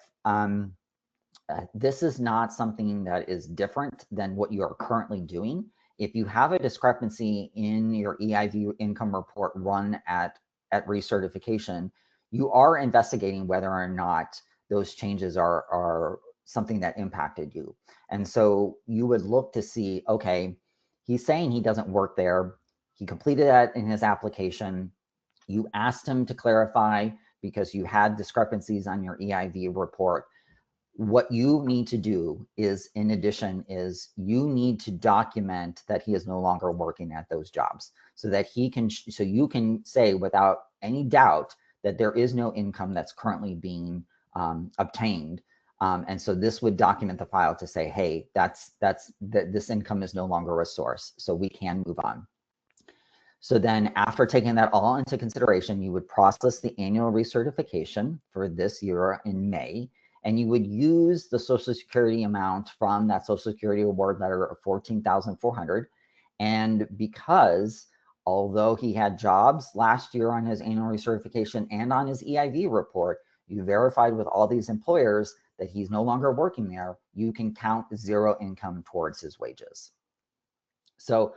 this is not something that is different than what you are currently doing, if you have a discrepancy in your EIV income report run at recertification, you are investigating whether or not those changes are something that impacted you. And so you would look to see, okay, he's saying he doesn't work there. He completed that in his application. You asked him to clarify because you had discrepancies on your EIV report. What you need to do is, in addition, is you need to document that he is no longer working at those jobs so that he can, so you can say without any doubt that there is no income that's currently being obtained. And so this would document the file to say, hey, this income is no longer a source, so we can move on. So then after taking that all into consideration, you would process the annual recertification for this year in May. And you would use the Social Security amount from that Social Security award letter of $14,400. And because although he had jobs last year on his annual recertification and on his EIV report, you verified with all these employers that he's no longer working there, you can count 0 income towards his wages. So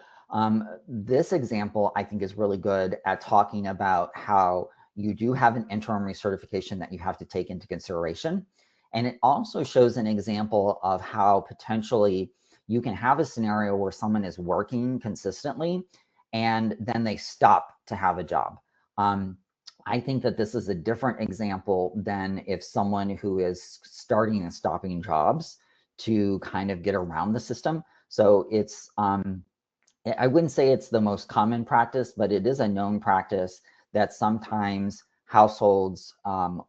this example, I think, is really good at talking about how you do have an interim recertification that you have to take into consideration. And it also shows an example of how potentially you can have a scenario where someone is working consistently and then they stop to have a job. I think that this is a different example than if someone who is starting and stopping jobs to kind of get around the system. So it's, I wouldn't say it's the most common practice, but it is a known practice that sometimes households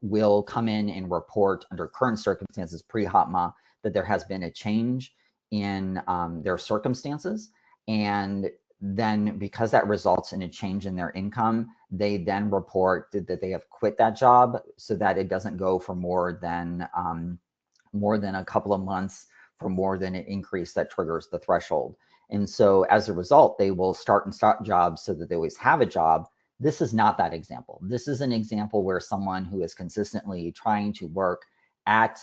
will come in and report under current circumstances pre-HOTMA that there has been a change in their circumstances, and then because that results in a change in their income, they then report that they have quit that job so that it doesn't go for more than a couple of months for more than an increase that triggers the threshold. And so as a result, they will start and stop jobs so that they always have a job. This is not that example. This is an example where someone who is consistently trying to work at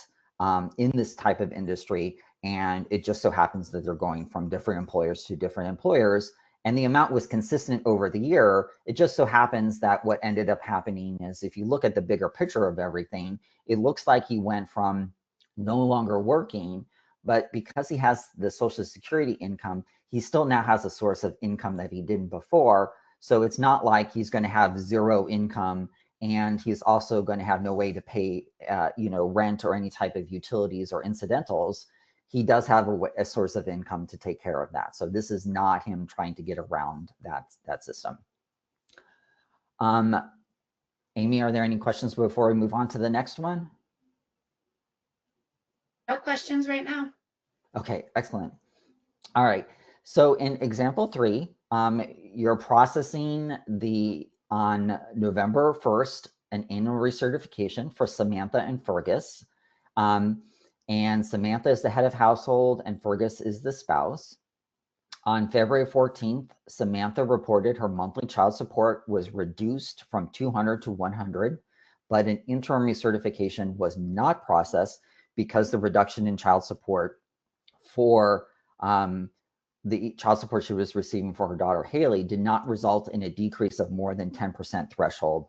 in this type of industry, and it just so happens that they're going from different employers to different employers, and the amount was consistent over the year. It just so happens that what ended up happening is, if you look at the bigger picture of everything, it looks like he went from no longer working, but because he has the Social Security income, he still now has a source of income that he didn't before. So it's not like he's going to have zero income and he's also going to have no way to pay, rent or any type of utilities or incidentals. He does have a source of income to take care of that. So this is not him trying to get around that system. Amy, are there any questions before we move on to the next one? No questions right now. Okay, excellent. All right. So in example 3, you're processing on November 1st, an annual recertification for Samantha and Fergus. And Samantha is the head of household and Fergus is the spouse. On February 14th, Samantha reported her monthly child support was reduced from 200 to 100, but an interim recertification was not processed because the reduction in child support for the child support she was receiving for her daughter Haley did not result in a decrease of more than 10% threshold.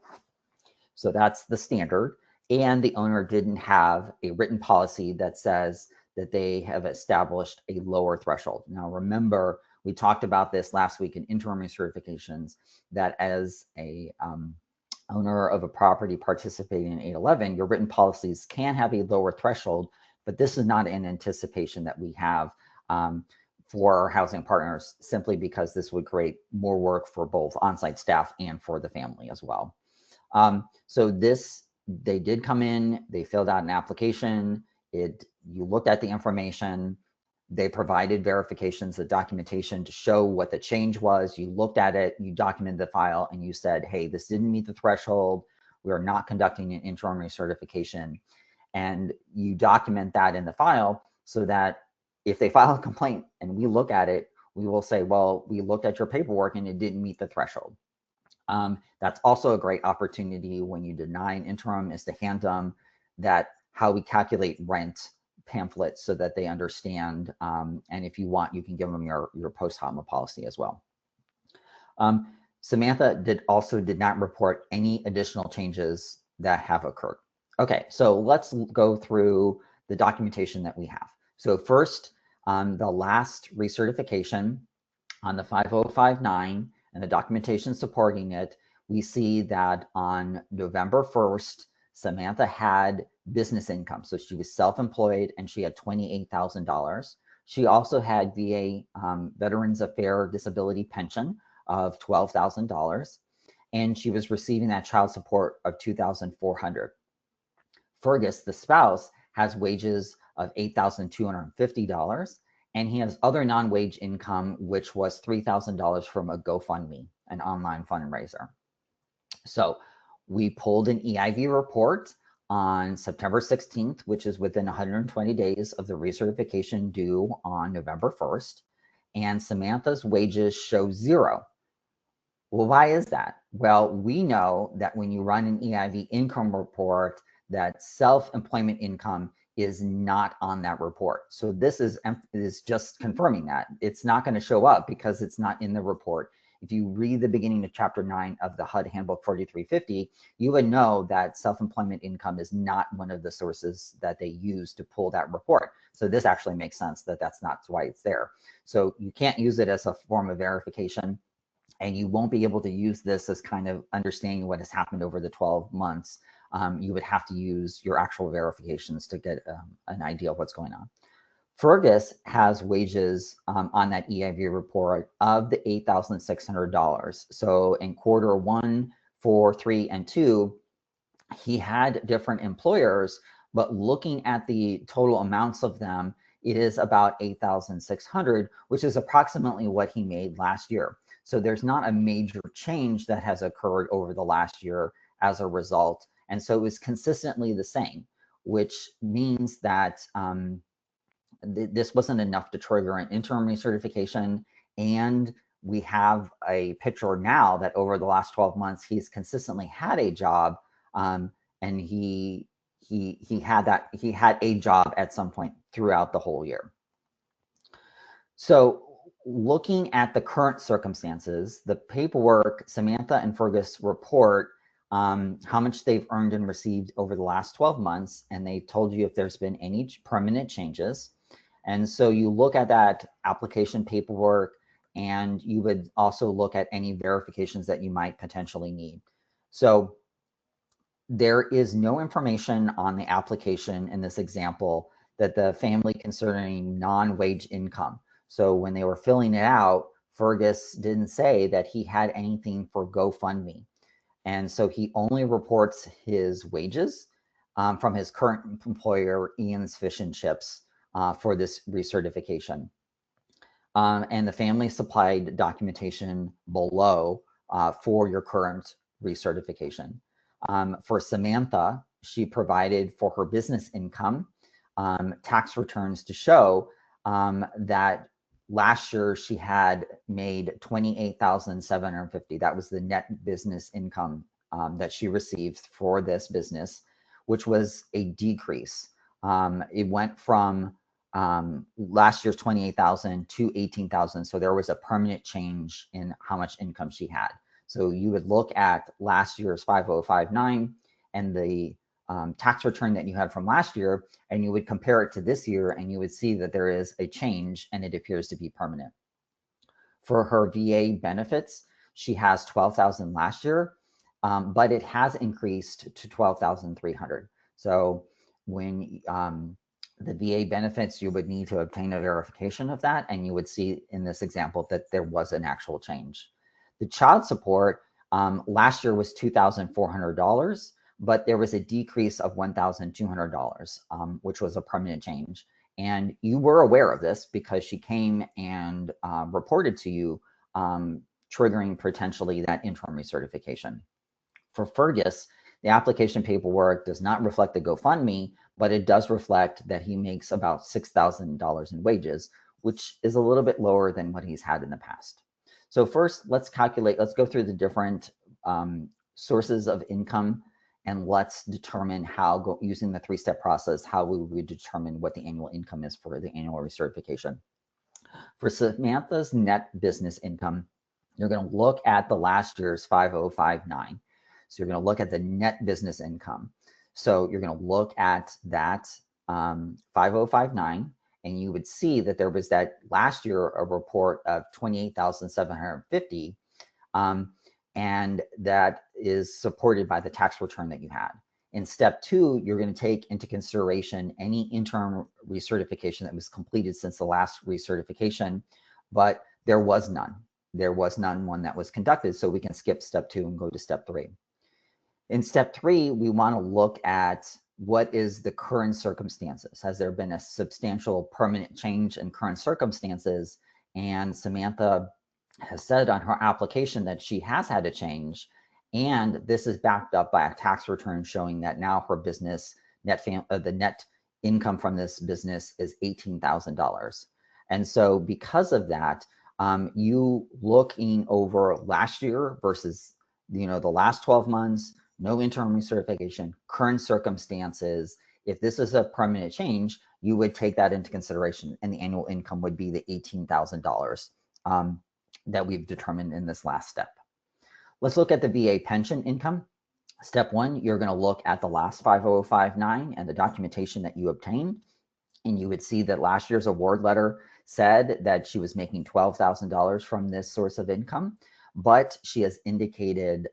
So that's the standard. And the owner didn't have a written policy that says that they have established a lower threshold. Now, remember, we talked about this last week in interim recertifications, that as a owner of a property participating in 811, your written policies can have a lower threshold, but this is not an anticipation that we have for our housing partners, simply because this would create more work for both on-site staff and for the family as well. So they did come in, they filled out an application, you looked at the information, they provided verifications, the documentation to show what the change was, you looked at it, you documented the file, and you said, hey, this didn't meet the threshold, we are not conducting an interim recertification. And you document that in the file so that if they file a complaint and we look at it, we will say, well, we looked at your paperwork and it didn't meet the threshold. That's also a great opportunity when you deny an interim, is to hand them how we calculate rent pamphlet so that they understand. And if you want, you can give them your post-HOTMA policy as well. Samantha did not report any additional changes that have occurred. Okay, so let's go through the documentation that we have. So first, the last recertification on the 5059 and the documentation supporting it, we see that on November 1st, Samantha had business income. So she was self-employed and she had $28,000. She also had VA Veterans Affairs Disability Pension of $12,000. And she was receiving that child support of $2,400. Fergus, the spouse, has wages of $8,250, and he has other non-wage income, which was $3,000 from a GoFundMe, an online fundraiser. So we pulled an EIV report on September 16th, which is within 120 days of the recertification due on November 1st, and Samantha's wages show 0. Well, why is that? Well, we know that when you run an EIV income report, that self-employment income is not on that report. So this is just confirming that. It's not going to show up because it's not in the report. If you read the beginning of Chapter 9 of the HUD Handbook 4350, you would know that self-employment income is not one of the sources that they use to pull that report. So this actually makes sense that that's not why it's there. So you can't use it as a form of verification, and you won't be able to use this as kind of understanding what has happened over the 12 months. You would have to use your actual verifications to get an idea of what's going on. Fergus has wages on that EIV report of the $8,600. So in quarter 1, 4, 3, and 2, he had different employers, but looking at the total amounts of them, it is about $8,600, which is approximately what he made last year. So there's not a major change that has occurred over the last year as a result. And so it was consistently the same, which means that this wasn't enough to trigger an interim recertification. And we have a picture now that over the last 12 months, he's consistently had a job, and he had a job at some point throughout the whole year. So looking at the current circumstances, the paperwork, Samantha and Fergus report how much they've earned and received over the last 12 months, and they told you if there's been any permanent changes. And so you look at that application paperwork, and you would also look at any verifications that you might potentially need. So there is no information on the application in this example that the family concerning non-wage income. So when they were filling it out, Fergus didn't say that he had anything for GoFundMe. And so he only reports his wages from his current employer, Ian's Fish and Chips, for this recertification. And the family supplied documentation below for your current recertification. For Samantha, she provided for her business income tax returns to show that last year she had made $28,750. That was the net business income that she received for this business, which was a decrease. It went from last year's 28,000 to 18,000. So there was a permanent change in how much income she had. So you would look at last year's 5059 and the tax return that you had from last year, and you would compare it to this year, and you would see that there is a change and it appears to be permanent. For her VA benefits, she has 12,000 last year, but it has increased to 12,300. So when the VA benefits, you would need to obtain a verification of that, and you would see in this example that there was an actual change. The child support last year was $2,400, but there was a decrease of $1,200, which was a permanent change. And you were aware of this because she came and reported to you, triggering potentially that interim recertification. For Fergus, the application paperwork does not reflect the GoFundMe, but it does reflect that he makes about $6,000 in wages, which is a little bit lower than what he's had in the past. So first, let's go through the different sources of income, and let's determine how, using the three-step process, how we would determine what the annual income is for the annual recertification. For Samantha's net business income, you're going to look at the last year's 5059. So you're going to look at the net business income. So you're going to look at that 5059, and you would see that there was that last year a report of 28,750, and that is supported by the tax return that you had. In step 2, you're going to take into consideration any interim recertification that was completed since the last recertification, but there was none. There was one that was conducted, so we can skip step 2 and go to step 3. In step 3, we want to look at what is the current circumstances. Has there been a substantial permanent change in current circumstances? And Samantha has said on her application that she has had a change, and this is backed up by a tax return showing that now her business the net income from this business is $18,000. And so because of that, you looking over last year versus the last 12 months, no interim recertification, current circumstances, if this is a permanent change, you would take that into consideration, and the annual income would be the $18,000 that we've determined in this last step. Let's look at the VA pension income. Step 1, you're going to look at the last 5059 and the documentation that you obtained, and you would see that last year's award letter said that she was making $12,000 from this source of income, but she has indicated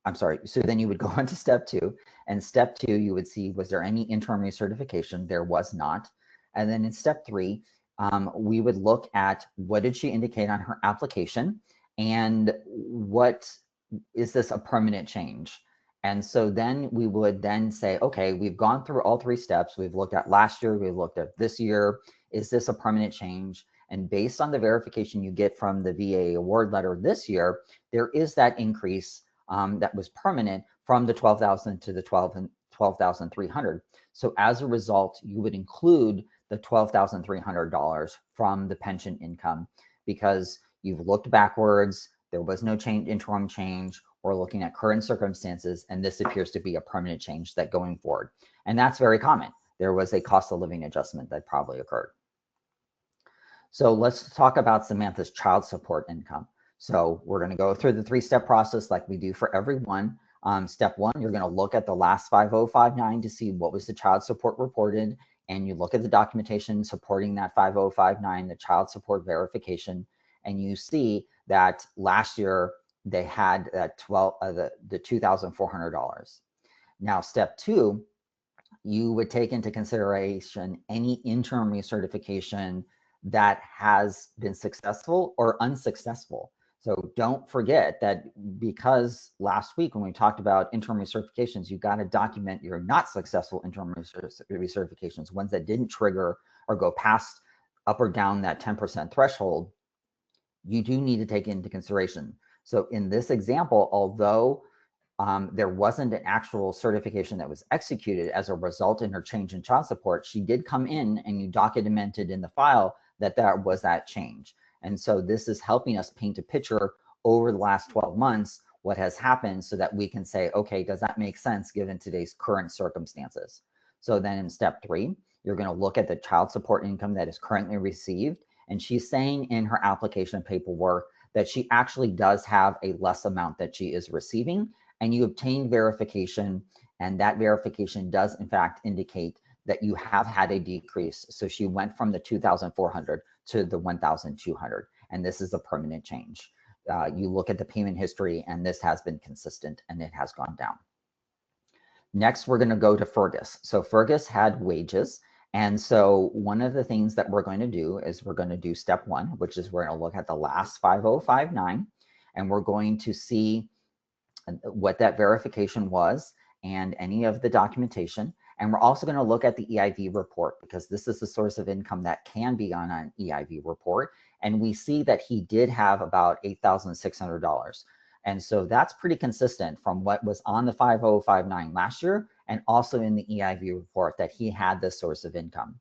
I'm sorry. So then you would go on to step 2, and step 2, you would see, was there any interim recertification? There was not. And then in step 3, we would look at what did she indicate on her application, and what is this a permanent change? And so then we would then say, okay, we've gone through all 3 steps. We've looked at last year, we've looked at this year. Is this a permanent change? And based on the verification you get from the VA award letter this year, there is that increase that was permanent from the $12,000 to the $12,300. So as a result, you would include the $12,300 from the pension income because you've looked backwards, there was no change, interim change, or looking at current circumstances, and this appears to be a permanent change that going forward. And that's very common. There was a cost of living adjustment that probably occurred. So let's talk about Samantha's child support income. So we're going to go through the three-step process like we do for everyone. Step one, you're going to look at the last 5059 to see what was the child support reported, and you look at the documentation supporting that 5059, the child support verification, and you see that last year they had that the $2,400. Now, step two, you would take into consideration any interim recertification that has been successful or unsuccessful. So don't forget that because last week when we talked about interim recertifications, you've got to document your not successful interim recertifications, ones that didn't trigger or go past up or down that 10% threshold. You do need to take into consideration. So in this example, although there wasn't an actual certification that was executed as a result in her change in child support, she did come in and you documented in the file that there was that change. And so this is helping us paint a picture over the last 12 months, what has happened so that we can say, okay, does that make sense given today's current circumstances? So then in step three, you're going to look at the child support income that is currently received. And she's saying in her application paperwork that she actually does have a less amount that she is receiving. And you obtain verification, and that verification does in fact indicate that you have had a decrease. So she went from the 2,400 to the 1,200, and this is a permanent change. You look at the payment history, and this has been consistent, and it has gone down. Next, we're going to go to Fergus. So Fergus had wages, and so one of the things that we're going to do is we're going to do step one, which is we're going to look at the last 5059, and we're going to see what that verification was and any of the documentation. And we're also going to look at the EIV report because this is the source of income that can be on an EIV report. And we see that he did have about $8,600. And so that's pretty consistent from what was on the 5059 last year and also in the EIV report that he had this source of income.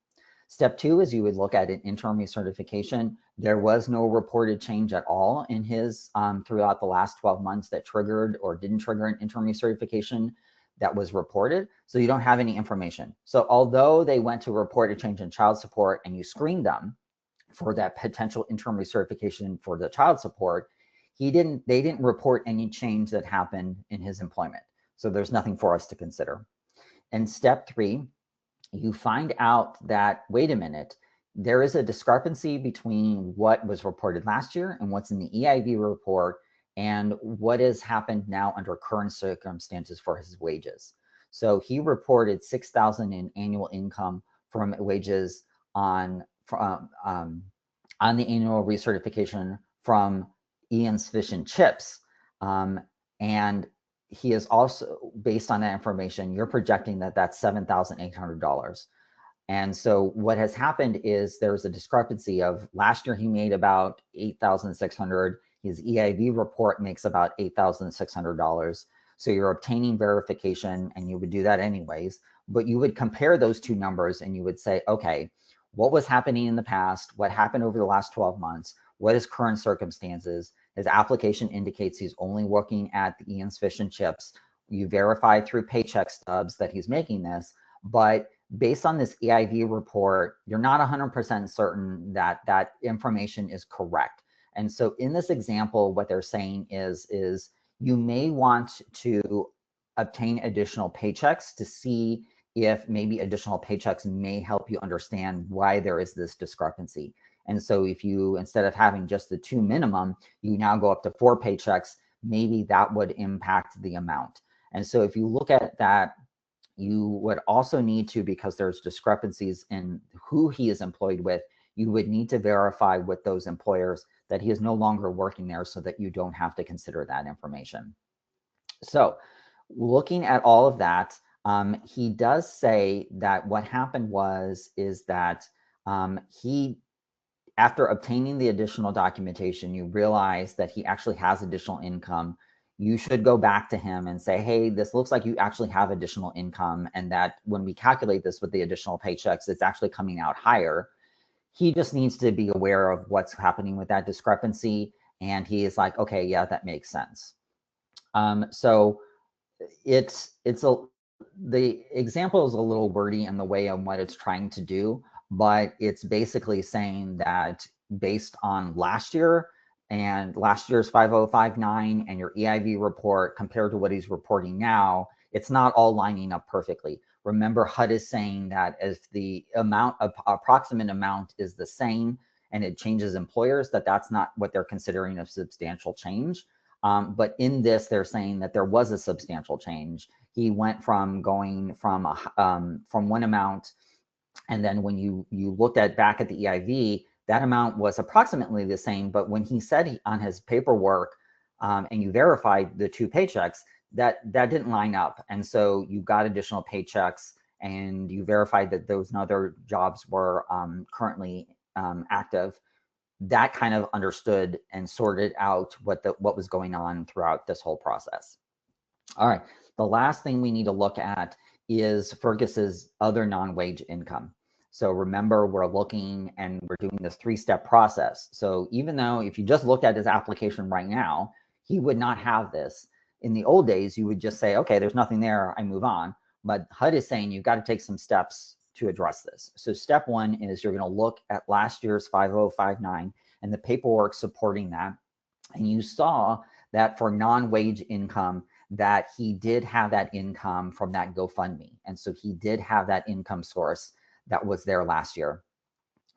Step two is you would look at an interim recertification. There was no reported change at all in his throughout the last 12 months that triggered or didn't trigger an interim recertification that was reported. So you don't have any information. So although they went to report a change in child support and you screened them for that potential interim recertification for the child support, they didn't report any change that happened in his employment. So there's nothing for us to consider. And step three, you find out that, wait a minute, there is a discrepancy between what was reported last year and what's in the EIV report and what has happened now under current circumstances for his wages. So he reported $6,000 in annual income from wages on the annual recertification from Ian's Fish and Chips. And he is also, based on that information, you're projecting that that's $7,800. And so what has happened is there's a discrepancy of last year he made about $8,600. His EIV report makes about $8,600. So you're obtaining verification, and you would do that anyways, but you would compare those two numbers and you would say, okay, what was happening in the past? What happened over the last 12 months? What is current circumstances? His application indicates he's only working at the Ian's Fish and Chips. You verify through paycheck stubs that he's making this, but based on this EIV report, you're not 100% certain that that information is correct. And so in this example, what they're saying is you may want to obtain additional paychecks to see if maybe additional paychecks may help you understand why there is this discrepancy. And so if you, instead of having just the 2 minimum, you now go up to 4 paychecks, maybe that would impact the amount. And so if you look at that, you would also need to, because there's discrepancies in who he is employed with, you would need to verify with those employers that he is no longer working there so that you don't have to consider that information. So looking at all of that, he does say that what happened is that he after obtaining the additional documentation, you realize that he actually has additional income, you should go back to him and say, hey, this looks like you actually have additional income, and that when we calculate this with the additional paychecks, it's actually coming out higher. He just needs to be aware of what's happening with that discrepancy. And he is like, okay, yeah, that makes sense. So the example is a little wordy in the way of what it's trying to do, but it's basically saying that based on last year and last year's 5059 and your EIV report compared to what he's reporting now, it's not all lining up perfectly. Remember, HUD is saying that if the approximate amount is the same and it changes employers, that's not what they're considering a substantial change. But in this, they're saying that there was a substantial change. He went from going from one amount, and then when you looked back at the EIV, that amount was approximately the same. But when he said on his paperwork, and you verified the two paychecks, that didn't line up, and so you got additional paychecks, and you verified that those other jobs were currently active. That kind of understood and sorted out what was going on throughout this whole process. All right, the last thing we need to look at is Fergus's other non-wage income. So remember, we're looking and we're doing this three-step process. So even though if you just looked at his application right now, he would not have this. In the old days, you would just say, okay, there's nothing there, I move on. But HUD is saying you've got to take some steps to address this. So step one is you're going to look at last year's 5059 and the paperwork supporting that. And you saw that for non-wage income, that he did have that income from that GoFundMe. And so he did have that income source that was there last year.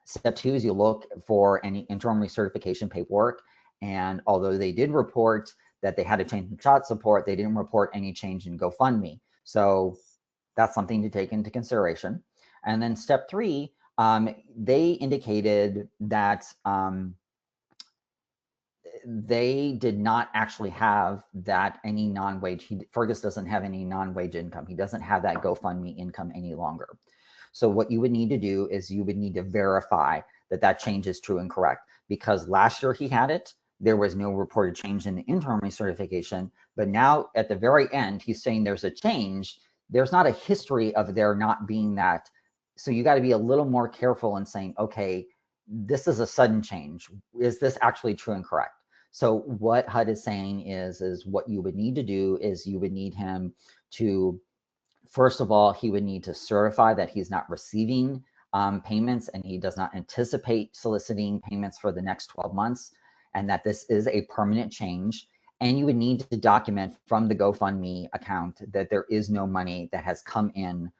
Step two is you look for any interim recertification paperwork. And although they did report that they had a change in child support, they didn't report any change in GoFundMe. So that's something to take into consideration. And then step three, they indicated that they did not actually have that any non-wage. Fergus doesn't have any non-wage income. He doesn't have that GoFundMe income any longer. So what you would need to do is you would need to verify that that change is true and correct, because last year he had it. There was no reported change in the interim recertification, but now at the very end, he's saying there's a change. There's not a history of there not being that. So you got to be a little more careful in saying, okay, this is a sudden change. Is this actually true and correct? So what HUD is saying is what you would need to do is you would need him to, first of all, he would need to certify that he's not receiving payments and he does not anticipate soliciting payments for the next 12 months, and that this is a permanent change. And you would need to document from the GoFundMe account that there is no money that has come in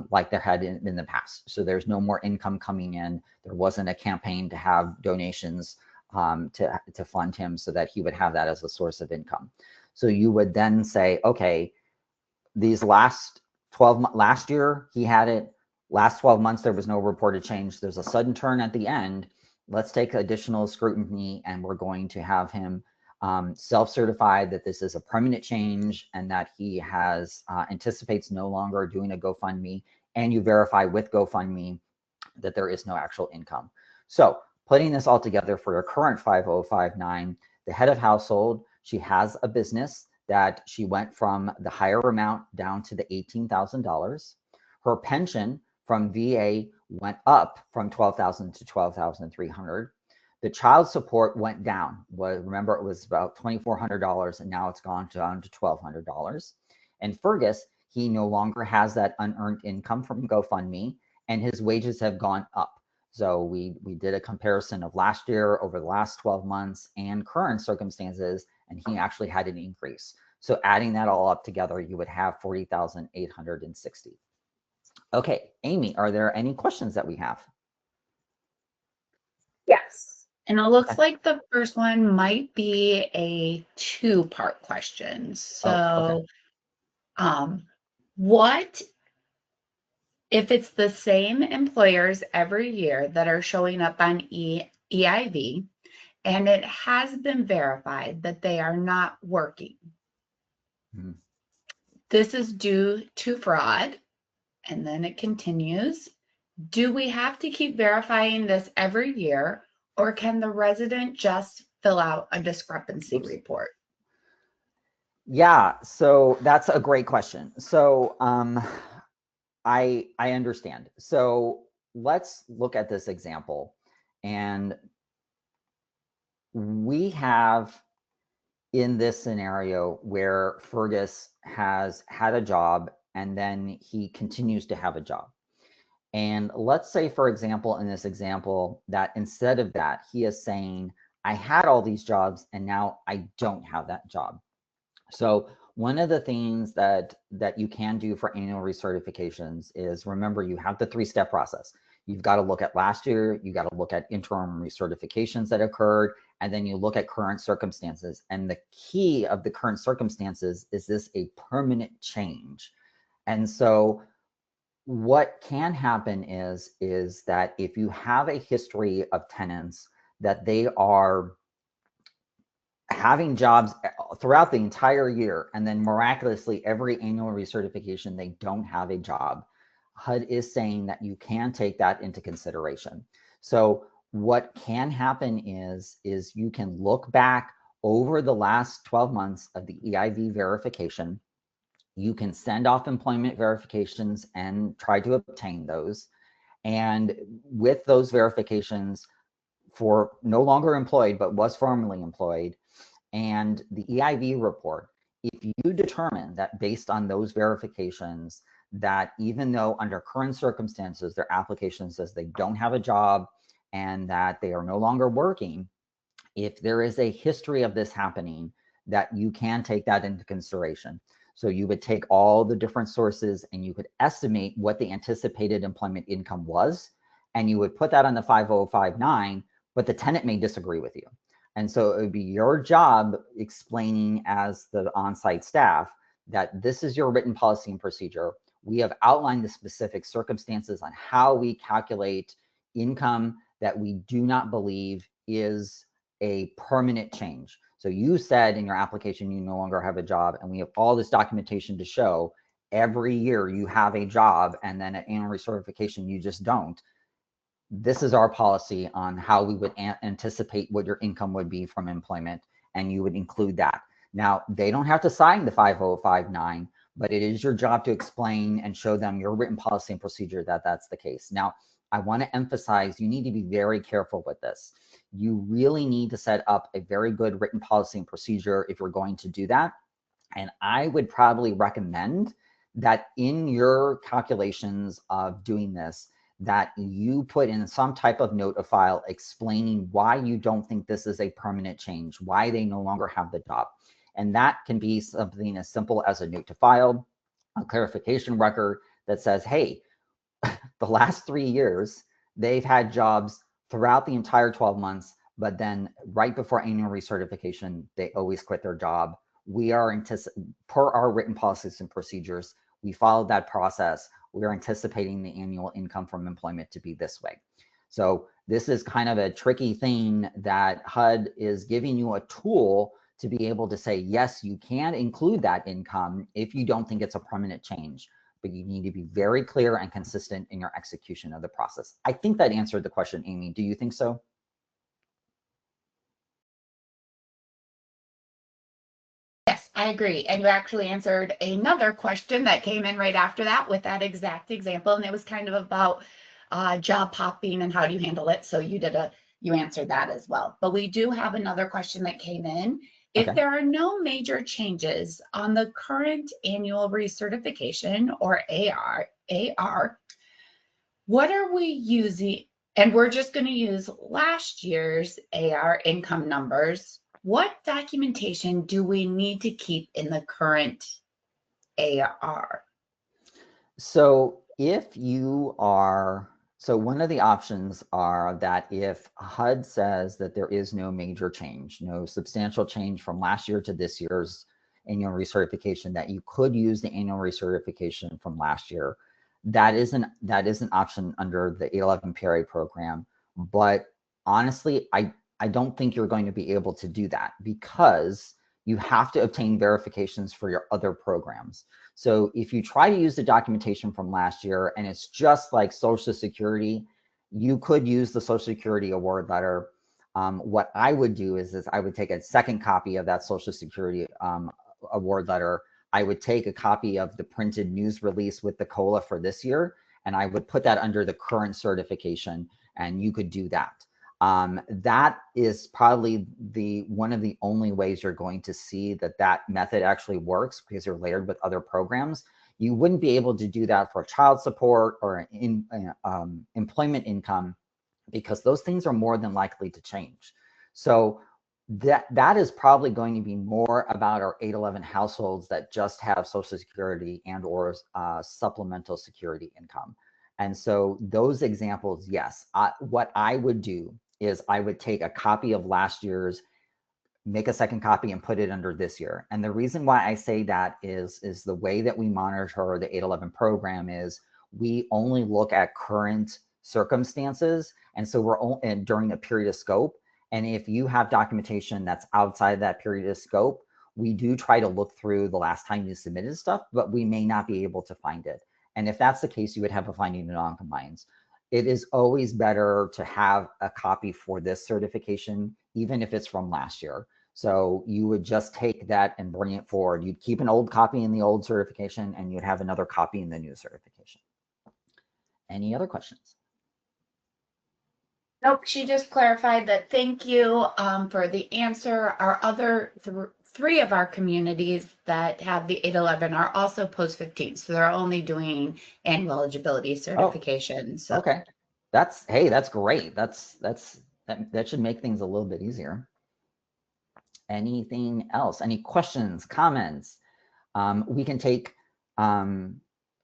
like there had in the past. So there's no more income coming in. There wasn't a campaign to have donations to fund him so that he would have that as a source of income. So you would then say, okay, these last year he had it, last 12 months there was no reported change. There's a sudden turn at the end. Let's take additional scrutiny and we're going to have him self-certified that this is a permanent change and that he has anticipates no longer doing a GoFundMe, and you verify with GoFundMe that there is no actual income. So putting this all together for your current 5059, the head of household, she has a business that she went from the higher amount down to the $18,000. Her pension from VA went up from $12,000 to $12,300. The child support went down. Remember, it was about $2,400, and now it's gone down to $1,200. And Fergus, he no longer has that unearned income from GoFundMe, and his wages have gone up. So we did a comparison of last year over the last 12 months and current circumstances, and he actually had an increase. So adding that all up together, you would have 40,860. Okay, Amy, are there any questions that we have? Yes. And it looks like the first one might be a two-part question. So, what if it's the same employers every year that are showing up on EIV, and it has been verified that they are not working? Mhm. This is due to fraud. And then it continues. Do we have to keep verifying this every year, or can the resident just fill out a discrepancy report? Yeah, so that's a great question. So I understand. So let's look at this example. And we have in this scenario where Fergus has had a job and then he continues to have a job. And let's say, for example, in this example, that instead of that, he is saying, I had all these jobs and now I don't have that job. So one of the things that you can do for annual recertifications is, remember, you have the three-step process. You've got to look at last year, you got to look at interim recertifications that occurred, and then you look at current circumstances. And the key of the current circumstances, is this a permanent change? And so what can happen is that if you have a history of tenants that they are having jobs throughout the entire year, and then miraculously every annual recertification they don't have a job, HUD is saying that you can take that into consideration. So what can happen is you can look back over the last 12 months of the EIV verification. You can send off employment verifications and try to obtain those. And with those verifications for no longer employed but was formerly employed, and the EIV report, if you determine that based on those verifications that even though under current circumstances their application says they don't have a job and that they are no longer working, if there is a history of this happening, that you can take that into consideration. So you would take all the different sources and you could estimate what the anticipated employment income was, and you would put that on the 5059, but the tenant may disagree with you. And so it would be your job explaining as the on-site staff that this is your written policy and procedure. We have outlined the specific circumstances on how we calculate income that we do not believe is a permanent change. So you said in your application you no longer have a job, and we have all this documentation to show every year you have a job, and then at annual recertification you just don't. This is our policy on how we would anticipate what your income would be from employment, and you would include that. Now, they don't have to sign the 5059, but it is your job to explain and show them your written policy and procedure that that's the case. Now, I want to emphasize you need to be very careful with this. You really need to set up a very good written policy and procedure if you're going to do that. And I would probably recommend that in your calculations of doing this, that you put in some type of note of file explaining why you don't think this is a permanent change, why they no longer have the job. And that can be something as simple as a note to file, a clarification record that says, hey, the last 3 years, they've had jobs throughout the entire 12 months, but then right before annual recertification, they always quit their job. We are per our written policies and procedures, we followed that process. We are anticipating the annual income from employment to be this way. So this is kind of a tricky thing that HUD is giving you a tool to be able to say, yes, you can include that income if you don't think it's a permanent change, but you need to be very clear and consistent in your execution of the process. I think that answered the question, Amy. Do you think so? Yes, I agree. And you actually answered another question that came in right after that with that exact example. And it was kind of about job hopping and how do you handle it. So you answered that as well. But we do have another question that came in. If there are no major changes on the current annual recertification or AR, what are we using? And we're just going to use last year's AR income numbers. What documentation do we need to keep in the current AR? So if you are, so one of the options are that if HUD says that there is no major change, no substantial change from last year to this year's annual recertification, that you could use the annual recertification from last year. That is an option under the 811 PRA program. But honestly, I don't think you're going to be able to do that because you have to obtain verifications for your other programs. So if you try to use the documentation from last year and it's just like Social Security, you could use the Social Security award letter. What I would do is I would take a second copy of that Social Security award letter. I would take a copy of the printed news release with the COLA for this year, and I would put that under the current certification, and you could do that. That is probably one of the only ways you're going to see that method actually works, because you're layered with other programs. You wouldn't be able to do that for child support or employment income, because those things are more than likely to change. So that is probably going to be more about our 811 households that just have Social Security and or supplemental security income. And so those examples, yes. What I would do is I would take a copy of last year's, make a second copy and put it under this year. And the reason why I say that is the way that we monitor the 811 program is we only look at current circumstances. And so we're during a period of scope. And if you have documentation that's outside that period of scope, we do try to look through the last time you submitted stuff, but we may not be able to find it. And if that's the case, you would have a finding of noncompliance. It is always better to have a copy for this certification, even if it's from last year. So you would just take that and bring it forward. You'd keep an old copy in the old certification, and you'd have another copy in the new certification. Any other questions? Nope, she just clarified that. Thank you for the answer. Our other three of our communities that have the 811 are also post 15, so they're only doing annual eligibility certifications. So. Okay, that's great. That should make things a little bit easier. Anything else? Any questions, comments? We can take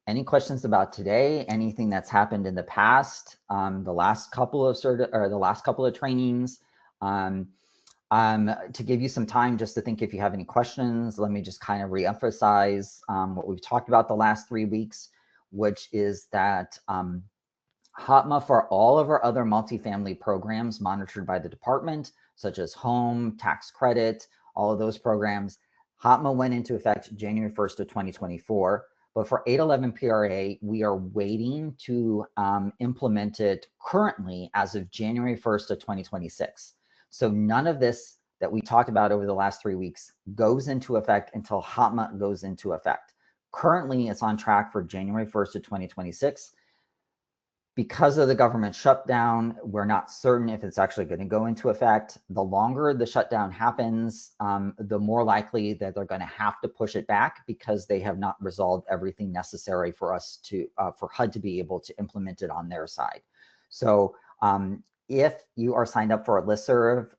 any questions about today, anything that's happened in the past, the last couple of trainings. To give you some time just to think if you have any questions, let me just kind of reemphasize what we've talked about the last 3 weeks, which is that HOTMA for all of our other multifamily programs monitored by the department, such as home, tax credit, all of those programs, HOTMA went into effect January 1st of 2024. But for 811 PRA, we are waiting to implement it currently as of January 1st of 2026. So none of this that we talked about over the last 3 weeks goes into effect until HOTMA goes into effect. Currently, it's on track for January 1st of 2026. Because of the government shutdown, we're not certain if it's actually going to go into effect. The longer the shutdown happens, the more likely that they're going to have to push it back, because they have not resolved everything necessary for us to, for HUD to be able to implement it on their side. So if you are signed up for a listserv,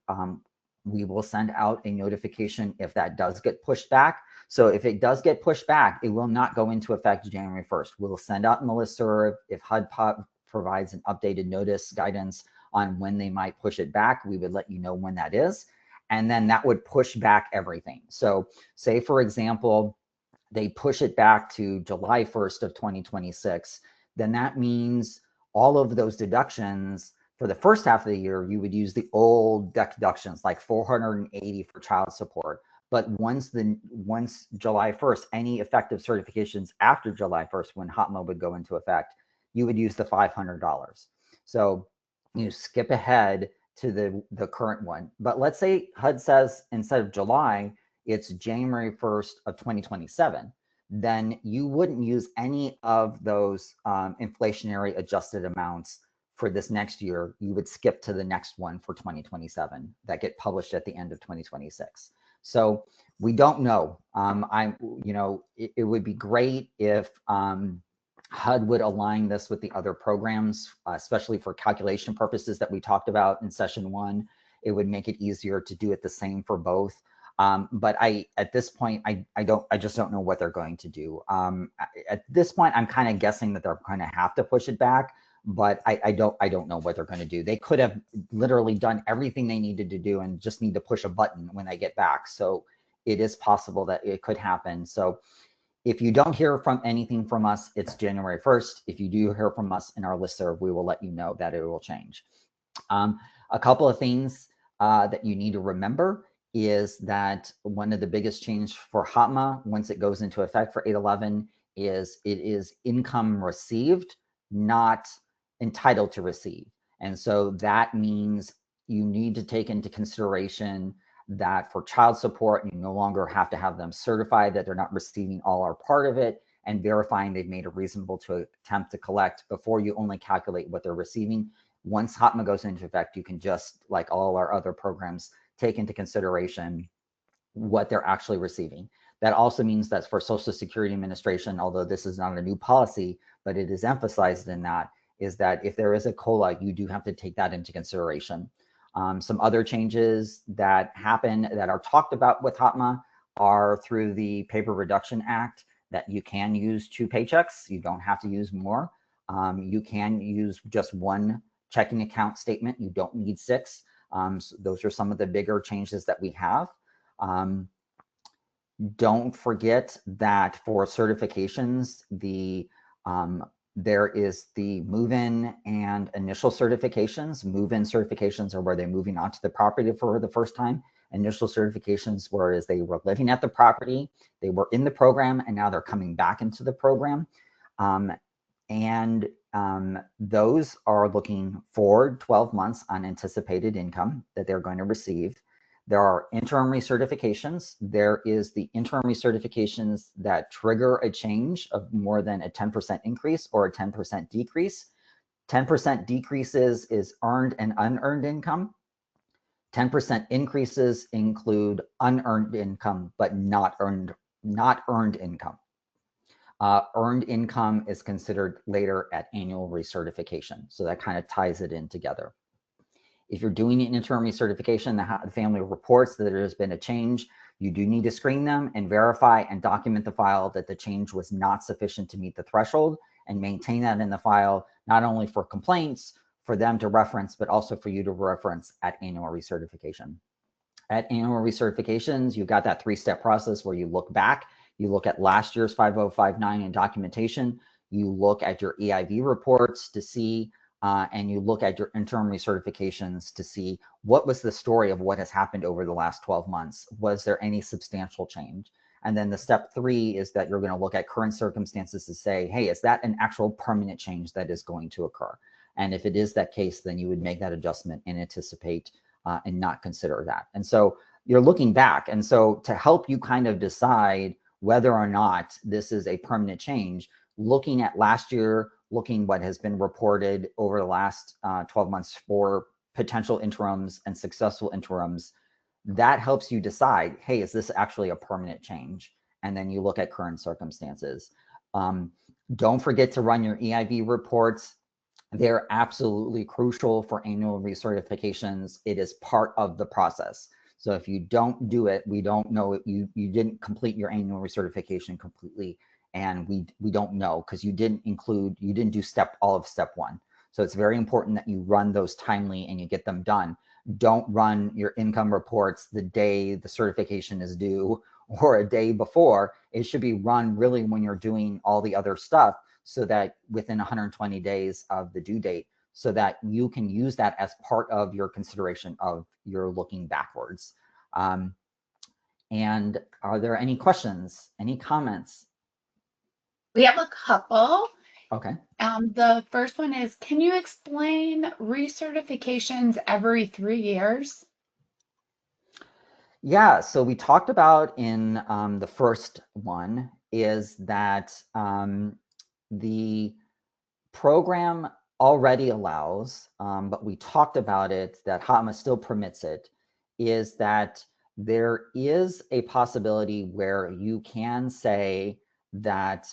we will send out a notification if that does get pushed back. So if it does get pushed back, it will not go into effect January 1st. We'll send out in the listserv if HUD provides an updated notice guidance on when they might push it back. We would let you know when that is. And then that would push back everything. So say, for example, they push it back to July 1st of 2026, then that means all of those deductions for the first half of the year, you would use the old deductions, like $480 for child support. But once July 1st, any effective certifications after July 1st, when HOTMA would go into effect, you would use the $500. So you skip ahead to the current one. But let's say HUD says instead of July, it's January 1st of 2027, then you wouldn't use any of those inflationary adjusted amounts for this next year. You would skip to the next one for 2027 that get published at the end of 2026. So we don't know. It would be great if HUD would align this with the other programs, especially for calculation purposes that we talked about in session 1. It would make it easier to do it the same for both. But at this point, I just don't know what they're going to do. At this point, I'm kind of guessing that they're going to have to push it back, but I don't know what they're going to do. They could have literally done everything they needed to do and just need to push a button when they get back. So it is possible that it could happen. So if you don't hear from anything from us, it's January 1st. If you do hear from us in our listserv, we will let you know that it will change. A couple of things that you need to remember is that one of the biggest change for HOTMA once it goes into effect for 811 is it is income received, not entitled to receive. And so that means you need to take into consideration that for child support, you no longer have to have them certified that they're not receiving all or part of it, and verifying they've made a reasonable attempt to collect before you only calculate what they're receiving. Once HOTMA goes into effect, you can just, like all our other programs, take into consideration what they're actually receiving. That also means that for Social Security Administration, although this is not a new policy, but it is emphasized in that, is that if there is a COLA, you do have to take that into consideration. Some other changes that happen that are talked about with HOTMA are through the Paper Reduction Act, that you can use 2 paychecks. You don't have to use more. You can use just 1 checking account statement. You don't need 6. So those are some of the bigger changes that we have. Don't forget that for certifications, there is the move-in and initial certifications. Move-in certifications are where they're moving onto the property for the first time. Initial certifications, whereas they were living at the property, they were in the program, and now they're coming back into the program. Those are looking forward 12 months on anticipated income that they're going to receive. There are interim recertifications. There is the interim recertifications that trigger a change of more than a 10% increase or a 10% decrease. 10% decreases is earned and unearned income. 10% increases include unearned income, but not earned income. Earned income is considered later at annual recertification. So that kind of ties it in together. If you're doing an interim recertification, the family reports that there has been a change, you do need to screen them and verify and document the file that the change was not sufficient to meet the threshold, and maintain that in the file, not only for complaints, for them to reference, but also for you to reference at annual recertification. At annual recertifications, you've got that 3-step process where you look back, you look at last year's 5059 and documentation, you look at your EIV reports to see and you look at your interim recertifications to see what was the story of what has happened over the last 12 months. Was there any substantial change? And then the step 3 is that you're going to look at current circumstances to say, hey, is that an actual permanent change that is going to occur? And if it is that case, then you would make that adjustment and anticipate and not consider that. And so you're looking back. And so to help you kind of decide whether or not this is a permanent change, looking at last year, looking what has been reported over the last 12 months for potential interims and successful interims, that helps you decide, hey, is this actually a permanent change? And then you look at current circumstances. Don't forget to run your EIV reports. They're absolutely crucial for annual recertifications. It is part of the process. So if you don't do it, we don't know you didn't complete your annual recertification completely. And we don't know because you didn't do all of step 1. So it's very important that you run those timely and you get them done. Don't run your income reports the day the certification is due or a day before. It should be run really when you're doing all the other stuff, so that within 120 days of the due date, so that you can use that as part of your consideration of your looking backwards. And are there any questions, any comments? We have a couple. Okay. The first one is, can you explain recertifications every 3 years? Yeah, so we talked about in the first one is that the program already allows, but we talked about it, that HOTMA still permits it, is that there is a possibility where you can say that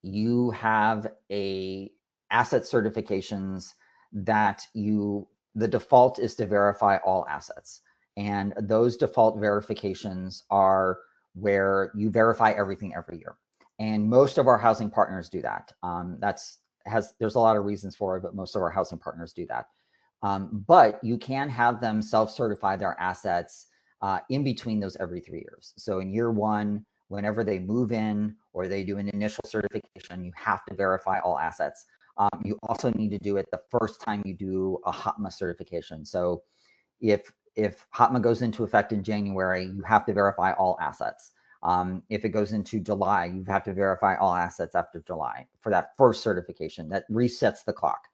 you have a asset certifications that the default is to verify all assets. And those default verifications are where you verify everything every year. And most of our housing partners do that. There's a lot of reasons for it, but most of our housing partners do that. But you can have them self-certify their assets in between those every 3 years. So in year 1, whenever they move in or they do an initial certification, you have to verify all assets. You also need to do it the first time you do a HOTMA certification. So if HOTMA goes into effect in January, you have to verify all assets. If it goes into July, you have to verify all assets after July for that first certification. That resets the clock.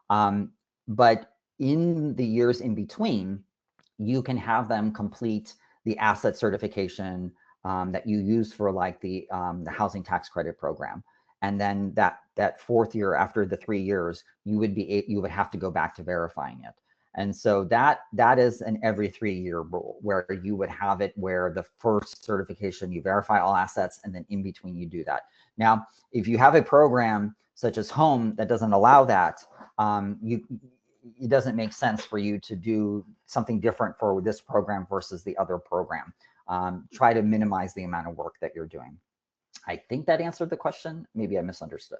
But in the years in between, you can have them complete the asset certification that you use for like the housing tax credit program. And then that fourth year, after the 3 years, you would have to go back to verifying it. And so that is an every 3-year rule, where you would have it where the first certification you verify all assets, and then in between you do that. Now, if you have a program such as Home that doesn't allow that, it doesn't make sense for you to do something different for this program versus the other program. Try to minimize the amount of work that you're doing. I think that answered the question. Maybe I misunderstood.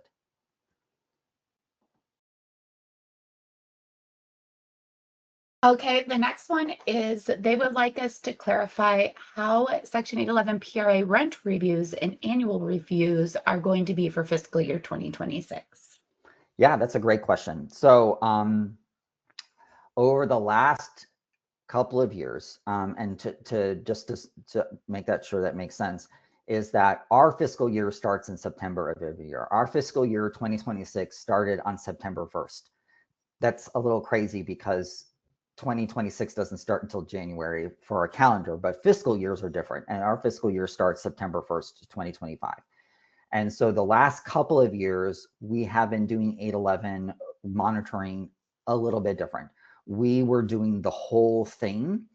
Okay, the next one is they would like us to clarify how Section 811 PRA rent reviews and annual reviews are going to be for fiscal year 2026. Yeah, that's a great question. So over the last couple of years, and to make that sure that makes sense, is that our fiscal year starts in September of every year. Our fiscal year 2026 started on September 1st. That's a little crazy because 2026 doesn't start until January for our calendar, but fiscal years are different. And our fiscal year starts September 1st, 2025. And so the last couple of years, we have been doing 811 monitoring a little bit different. We were doing the whole thing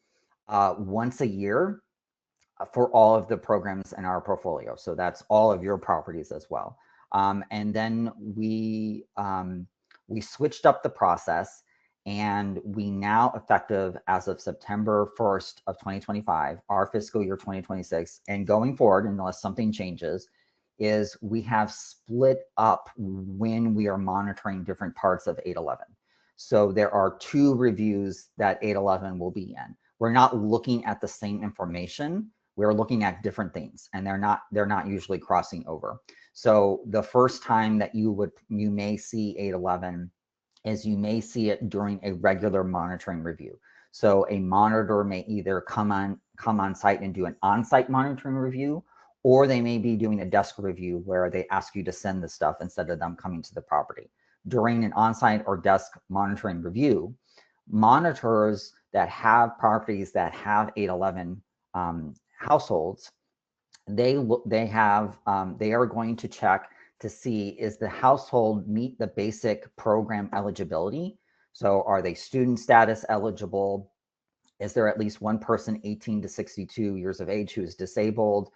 once a year for all of the programs in our portfolio. So that's all of your properties as well. And then we switched up the process, and we now, effective as of September 1st of 2025, our fiscal year 2026, and going forward, unless something changes, is we have split up when we are monitoring different parts of 811. So there are 2 reviews that 811 will be in. We're not looking at the same information. We're looking at different things, and they're not usually crossing over. So the first time that you may see 811 is you may see it during a regular monitoring review. So a monitor may either come on site and do an on-site monitoring review, or they may be doing a desk review where they ask you to send the stuff instead of them coming to the property. During an on-site or desk monitoring review, monitors that have properties that have 811 households, they are going to check to see, is the household meet the basic program eligibility? So are they student status eligible? Is there at least one person 18 to 62 years of age who is disabled?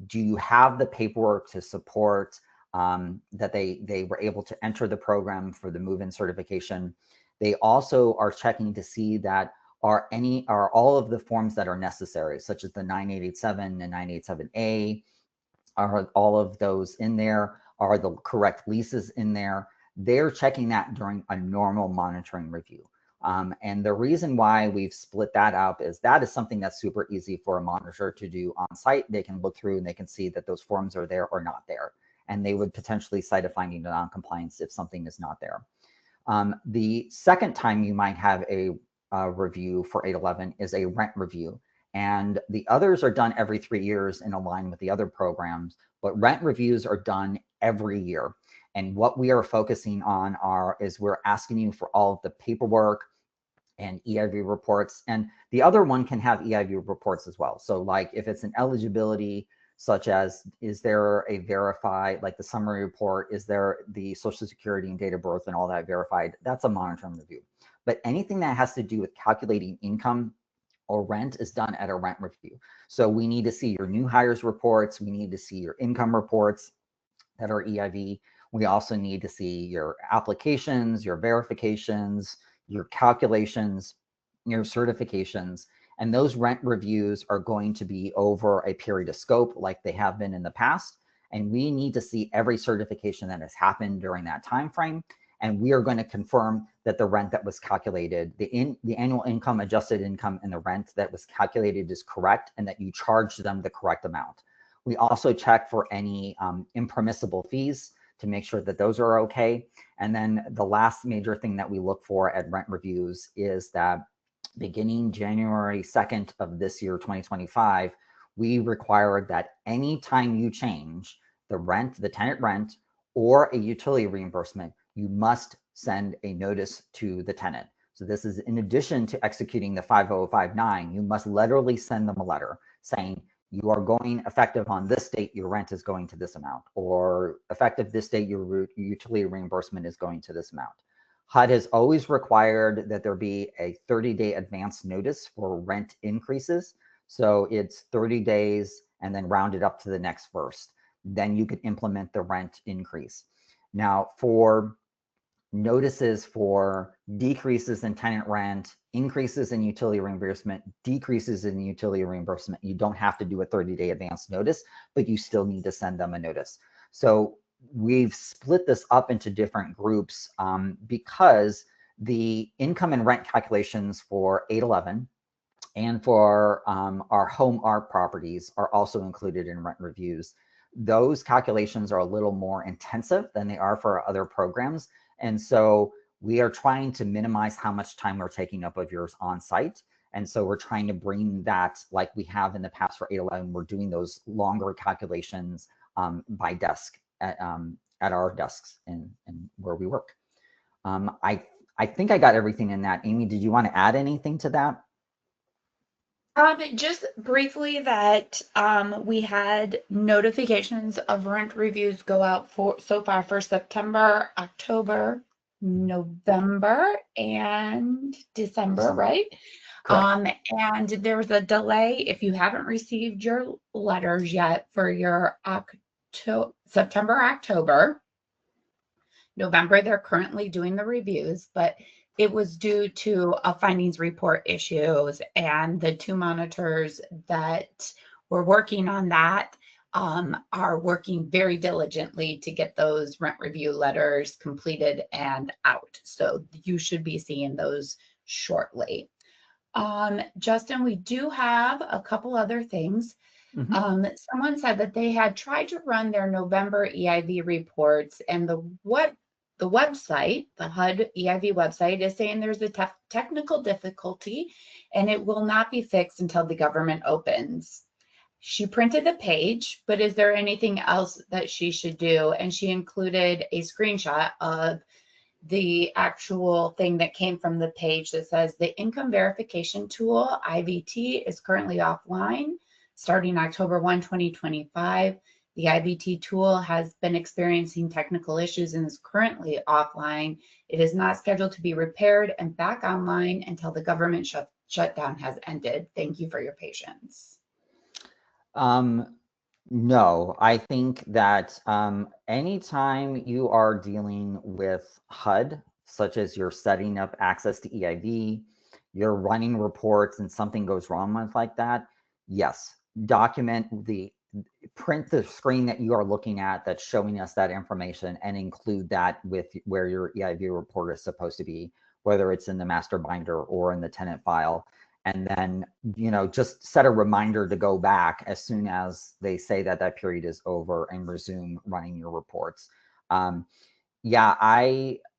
Do you have the paperwork to support that they were able to enter the program for the move-in certification? They also are checking to see that are all of the forms that are necessary, such as the 9887 and 987A, are all of those in there? Are the correct leases in there? They're checking that during a normal monitoring review. And the reason why we've split that up is that is something that's super easy for a monitor to do on site. They can look through and they can see that those forms are there or not there. And they would potentially cite a finding of noncompliance if something is not there. The second time you might have a review for 811 is a rent review. And the others are done every 3 years in line with the other programs, but rent reviews are done every year. And what we are focusing on is we're asking you for all of the paperwork and EIV reports. And the other one can have EIV reports as well. So like if it's an eligibility, such as, is there a verified, like the summary report, is there the social security and date of birth and all that verified? That's a monitoring review. But anything that has to do with calculating income or rent is done at a rent review. So we need to see your new hires reports. We need to see your income reports that are EIV. We also need to see your applications, your verifications, your calculations, your certifications. And those rent reviews are going to be over a period of scope like they have been in the past. And we need to see every certification that has happened during that time frame. And we are going to confirm that the rent that was calculated, the annual income, adjusted income, and the rent that was calculated is correct, and that you charged them the correct amount. We also check for any impermissible fees to make sure that those are okay. And then the last major thing that we look for at rent reviews is that beginning January 2nd of this year, 2025, we require that anytime you change the rent, the tenant rent, or a utility reimbursement, you must send a notice to the tenant. So this is in addition to executing the 5059, you must literally send them a letter saying, you are going effective on this date, your rent is going to this amount, or effective this date, your utility reimbursement is going to this amount. HUD has always required that there be a 30-day advance notice for rent increases. So it's 30 days and then round it up to the next first. Then you could implement the rent increase. Now, for notices for decreases in tenant rent, increases in utility reimbursement, decreases in utility reimbursement, you don't have to do a 30-day advance notice, but you still need to send them a notice. So we've split this up into different groups because the income and rent calculations for 811 and for our home art properties are also included in rent reviews. Those calculations are a little more intensive than they are for other programs. And so we are trying to minimize how much time we're taking up of yours on site. And so we're trying to bring that, like we have in the past for 811, we're doing those longer calculations by desk at our desks and where we work. I think I got everything in that. Amy, did you want to add anything to that? Just briefly that we had notifications of rent reviews go out so far for September, October, November, and December, right? Correct. And there's a delay if you haven't received your letters yet for your September, October. November, they're currently doing the reviews, but it was due to a findings report issues, and the two monitors that were working on that are working very diligently to get those rent review letters completed and out. So you should be seeing those shortly. Justin, we do have a couple other things. Someone said that they had tried to run their November EIV reports, and the website, the HUD EIV website, is saying there's a technical difficulty and it will not be fixed until the government opens. She printed the page, but is there anything else that she should do? And she included a screenshot of the actual thing that came from the page that says the income verification tool, IVT, is currently offline starting October 1, 2025. The IVT tool has been experiencing technical issues and is currently offline. It is not scheduled to be repaired and back online until the government shutdown has ended. Thank you for your patience. No, I think that anytime you are dealing with HUD, such as you're setting up access to EIV, you're running reports and something goes wrong with like that, yes, print the screen that you are looking at that's showing us that information and include that with where your EIV report is supposed to be, whether it's in the master binder or in the tenant file. And then, just set a reminder to go back as soon as they say that that period is over and resume running your reports. Yeah,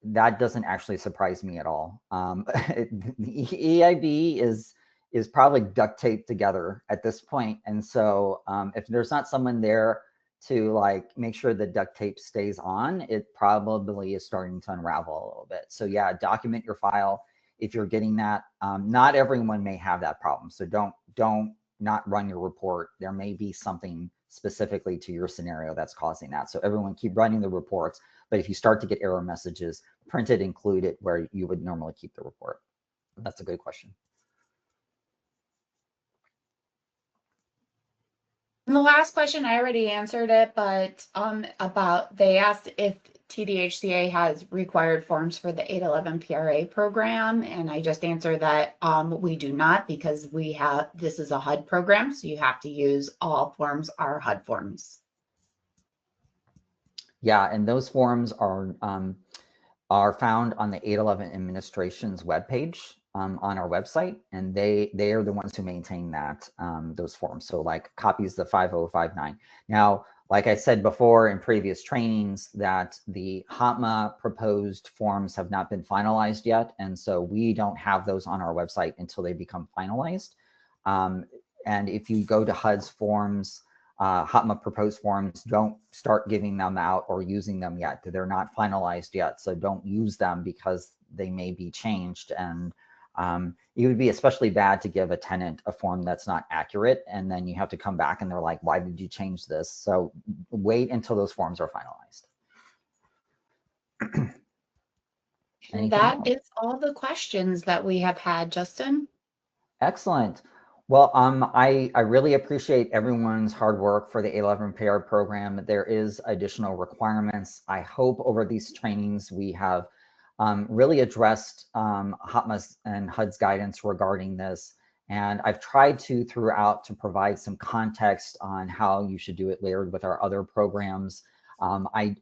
that doesn't actually surprise me at all. The EIB is probably duct taped together at this point. And so if there's not someone there to like make sure the duct tape stays on, it probably is starting to unravel a little bit. So yeah, document your file if you're getting that. Not everyone may have that problem. So don't not run your report. There may be something specifically to your scenario that's causing that. So everyone keep running the reports. But if you start to get error messages, print it, include it where you would normally keep the report. That's a good question. And the last question, I already answered it, but they asked if TDHCA has required forms for the 811 PRA program, and I just answered that we do not, because this is a HUD program, so you have to use all forms are HUD forms. Yeah, and those forms are found on the 811 administration's webpage on our website, and they are the ones who maintain that those forms. So like copies the 5059. Now, like I said before in previous trainings, that the HOTMA proposed forms have not been finalized yet, and so we don't have those on our website until they become finalized. And if you go to HUD's forms, HOTMA proposed forms, don't start giving them out or using them yet. They're not finalized yet, so don't use them because they may be changed. And it would be especially bad to give a tenant a form that's not accurate, and then you have to come back and they're like, why did you change this? So wait until those forms are finalized. And that is all the questions that we have had, Justin. Excellent. Well, I really appreciate everyone's hard work for the 811 repair program. There is additional requirements. I hope over these trainings we have really addressed HOTMA's and HUD's guidance regarding this. And I've tried to throughout to provide some context on how you should do it layered with our other programs. I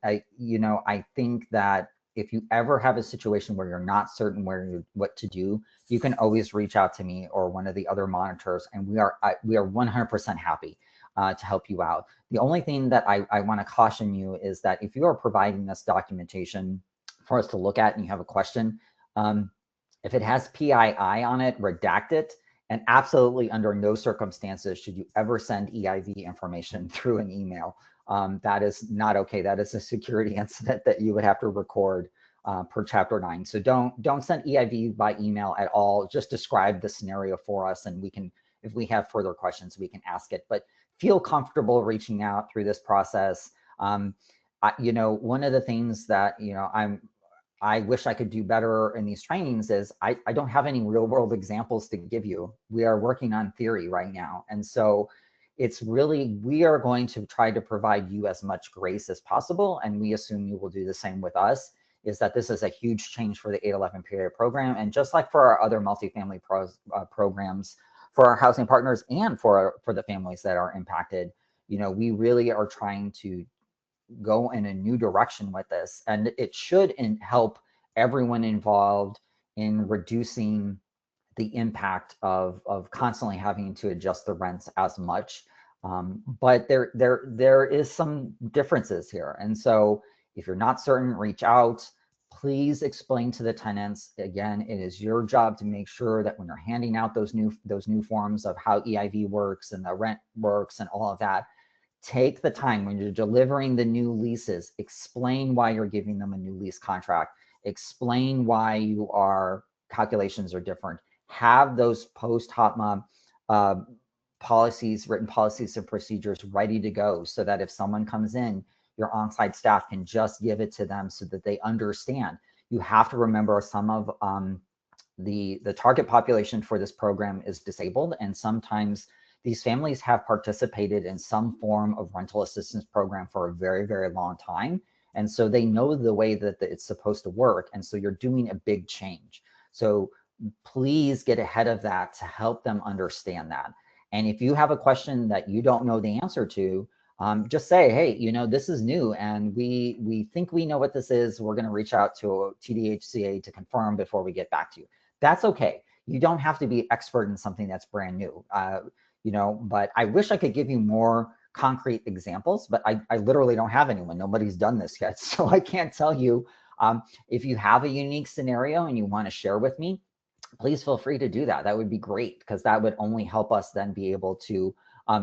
think that if you ever have a situation where you're not certain what to do, you can always reach out to me or one of the other monitors, and we are 100% happy to help you out. The only thing that I want to caution you is that if you are providing this documentation for us to look at and you have a question, if it has PII on it, redact it, and absolutely under no circumstances should you ever send EIV information through an email. That is not okay. That is a security incident that you would have to record per Chapter 9. So don't send EIV by email at all. Just describe the scenario for us, and we can, if we have further questions, we can ask it. But feel comfortable reaching out through this process. One of the things that I wish I could do better in these trainings is I don't have any real world examples to give you. We are working on theory right now, and so it's really, we are going to try to provide you as much grace as possible, and we assume you will do the same with us, is that this is a huge change for the 811 PA program. And just like for our other multifamily programs, for our housing partners and for the families that are impacted, we really are trying to go in a new direction with this. And it should help everyone involved in reducing the impact of constantly having to adjust the rents as much. But there is some differences here. And so if you're not certain, reach out. Please explain to the tenants. Again, it is your job to make sure that when you're handing out those new forms of how EIV works and the rent works and all of that, take the time when you're delivering the new leases, explain why you're giving them a new lease contract, explain why calculations are different. Have those post-HOTMA policies, written policies and procedures ready to go, so that if someone comes in, your on-site staff can just give it to them so that they understand. You have to remember some of the target population for this program is disabled, and sometimes these families have participated in some form of rental assistance program for a very, very long time. And so they know the way that it's supposed to work. And so you're doing a big change. So please get ahead of that to help them understand that. And if you have a question that you don't know the answer to, just say, hey, this is new and we think we know what this is. We're going to reach out to TDHCA to confirm before we get back to you. That's okay. You don't have to be expert in something that's brand new. But I wish I could give you more concrete examples, but I literally don't have anyone. Nobody's done this yet. So I can't tell you. If you have a unique scenario and you want to share with me, please feel free to do that. That would be great, because that would only help us then be able to,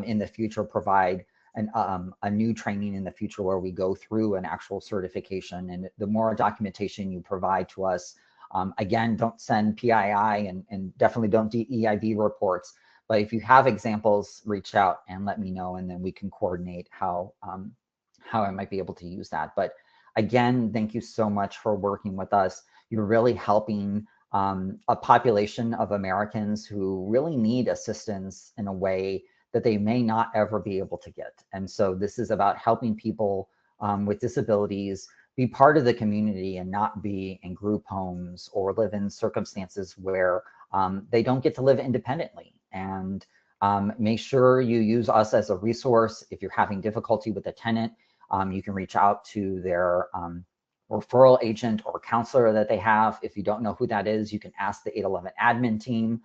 in the future, provide a new training in the future where we go through an actual certification. And the more documentation you provide to us, again, don't send PII and definitely don't do EIV reports. But if you have examples, reach out and let me know, and then we can coordinate how I might be able to use that. But again, thank you so much for working with us. You're really helping a population of Americans who really need assistance in a way that they may not ever be able to get. And so this is about helping people with disabilities be part of the community and not be in group homes or live in circumstances where they don't get to live independently. And make sure you use us as a resource. If you're having difficulty with a tenant, you can reach out to their referral agent or counselor that they have. If you don't know who that is, you can ask the 811 admin team,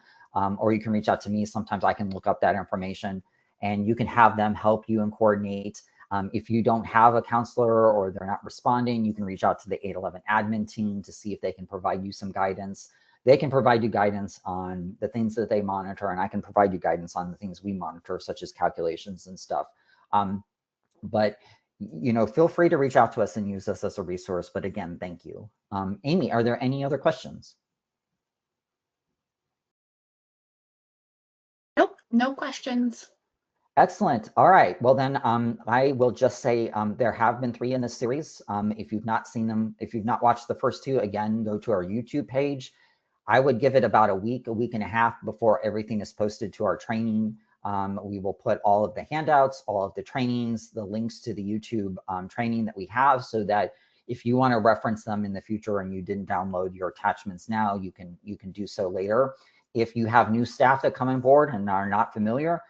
or you can reach out to me. Sometimes I can look up that information and you can have them help you and coordinate. If you don't have a counselor or they're not responding, you can reach out to the 811 admin team to see if they can provide you some guidance. They can provide you guidance on the things that they monitor, and I can provide you guidance on the things we monitor, such as calculations and stuff. But feel free to reach out to us and use us as a resource. But again, thank you. Amy, are there any other questions? Nope, no questions. Excellent. All right. Well, then I will just say there have been 3 in this series. If you've not seen them, if you've not watched the first 2, again, go to our YouTube page. I would give it about a week and a half before everything is posted to our training. We will put all of the handouts, all of the trainings, the links to the YouTube training that we have, so that if you want to reference them in the future and you didn't download your attachments now, you can do so later. If you have new staff that come on board and are not familiar,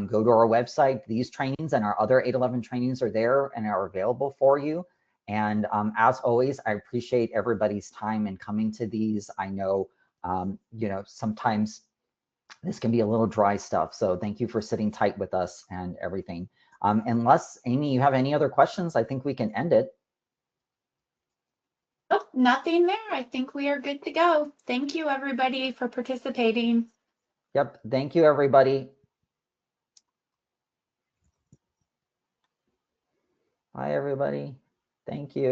go to our website. These trainings and our other 811 trainings are there and are available for you. And as always, I appreciate everybody's time in coming to these. I know, sometimes this can be a little dry stuff. So thank you for sitting tight with us and everything. Unless, Amy, you have any other questions, I think we can end it. Oh, nothing there. I think we are good to go. Thank you, everybody, for participating. Yep. Thank you, everybody. Bye, everybody. Thank you.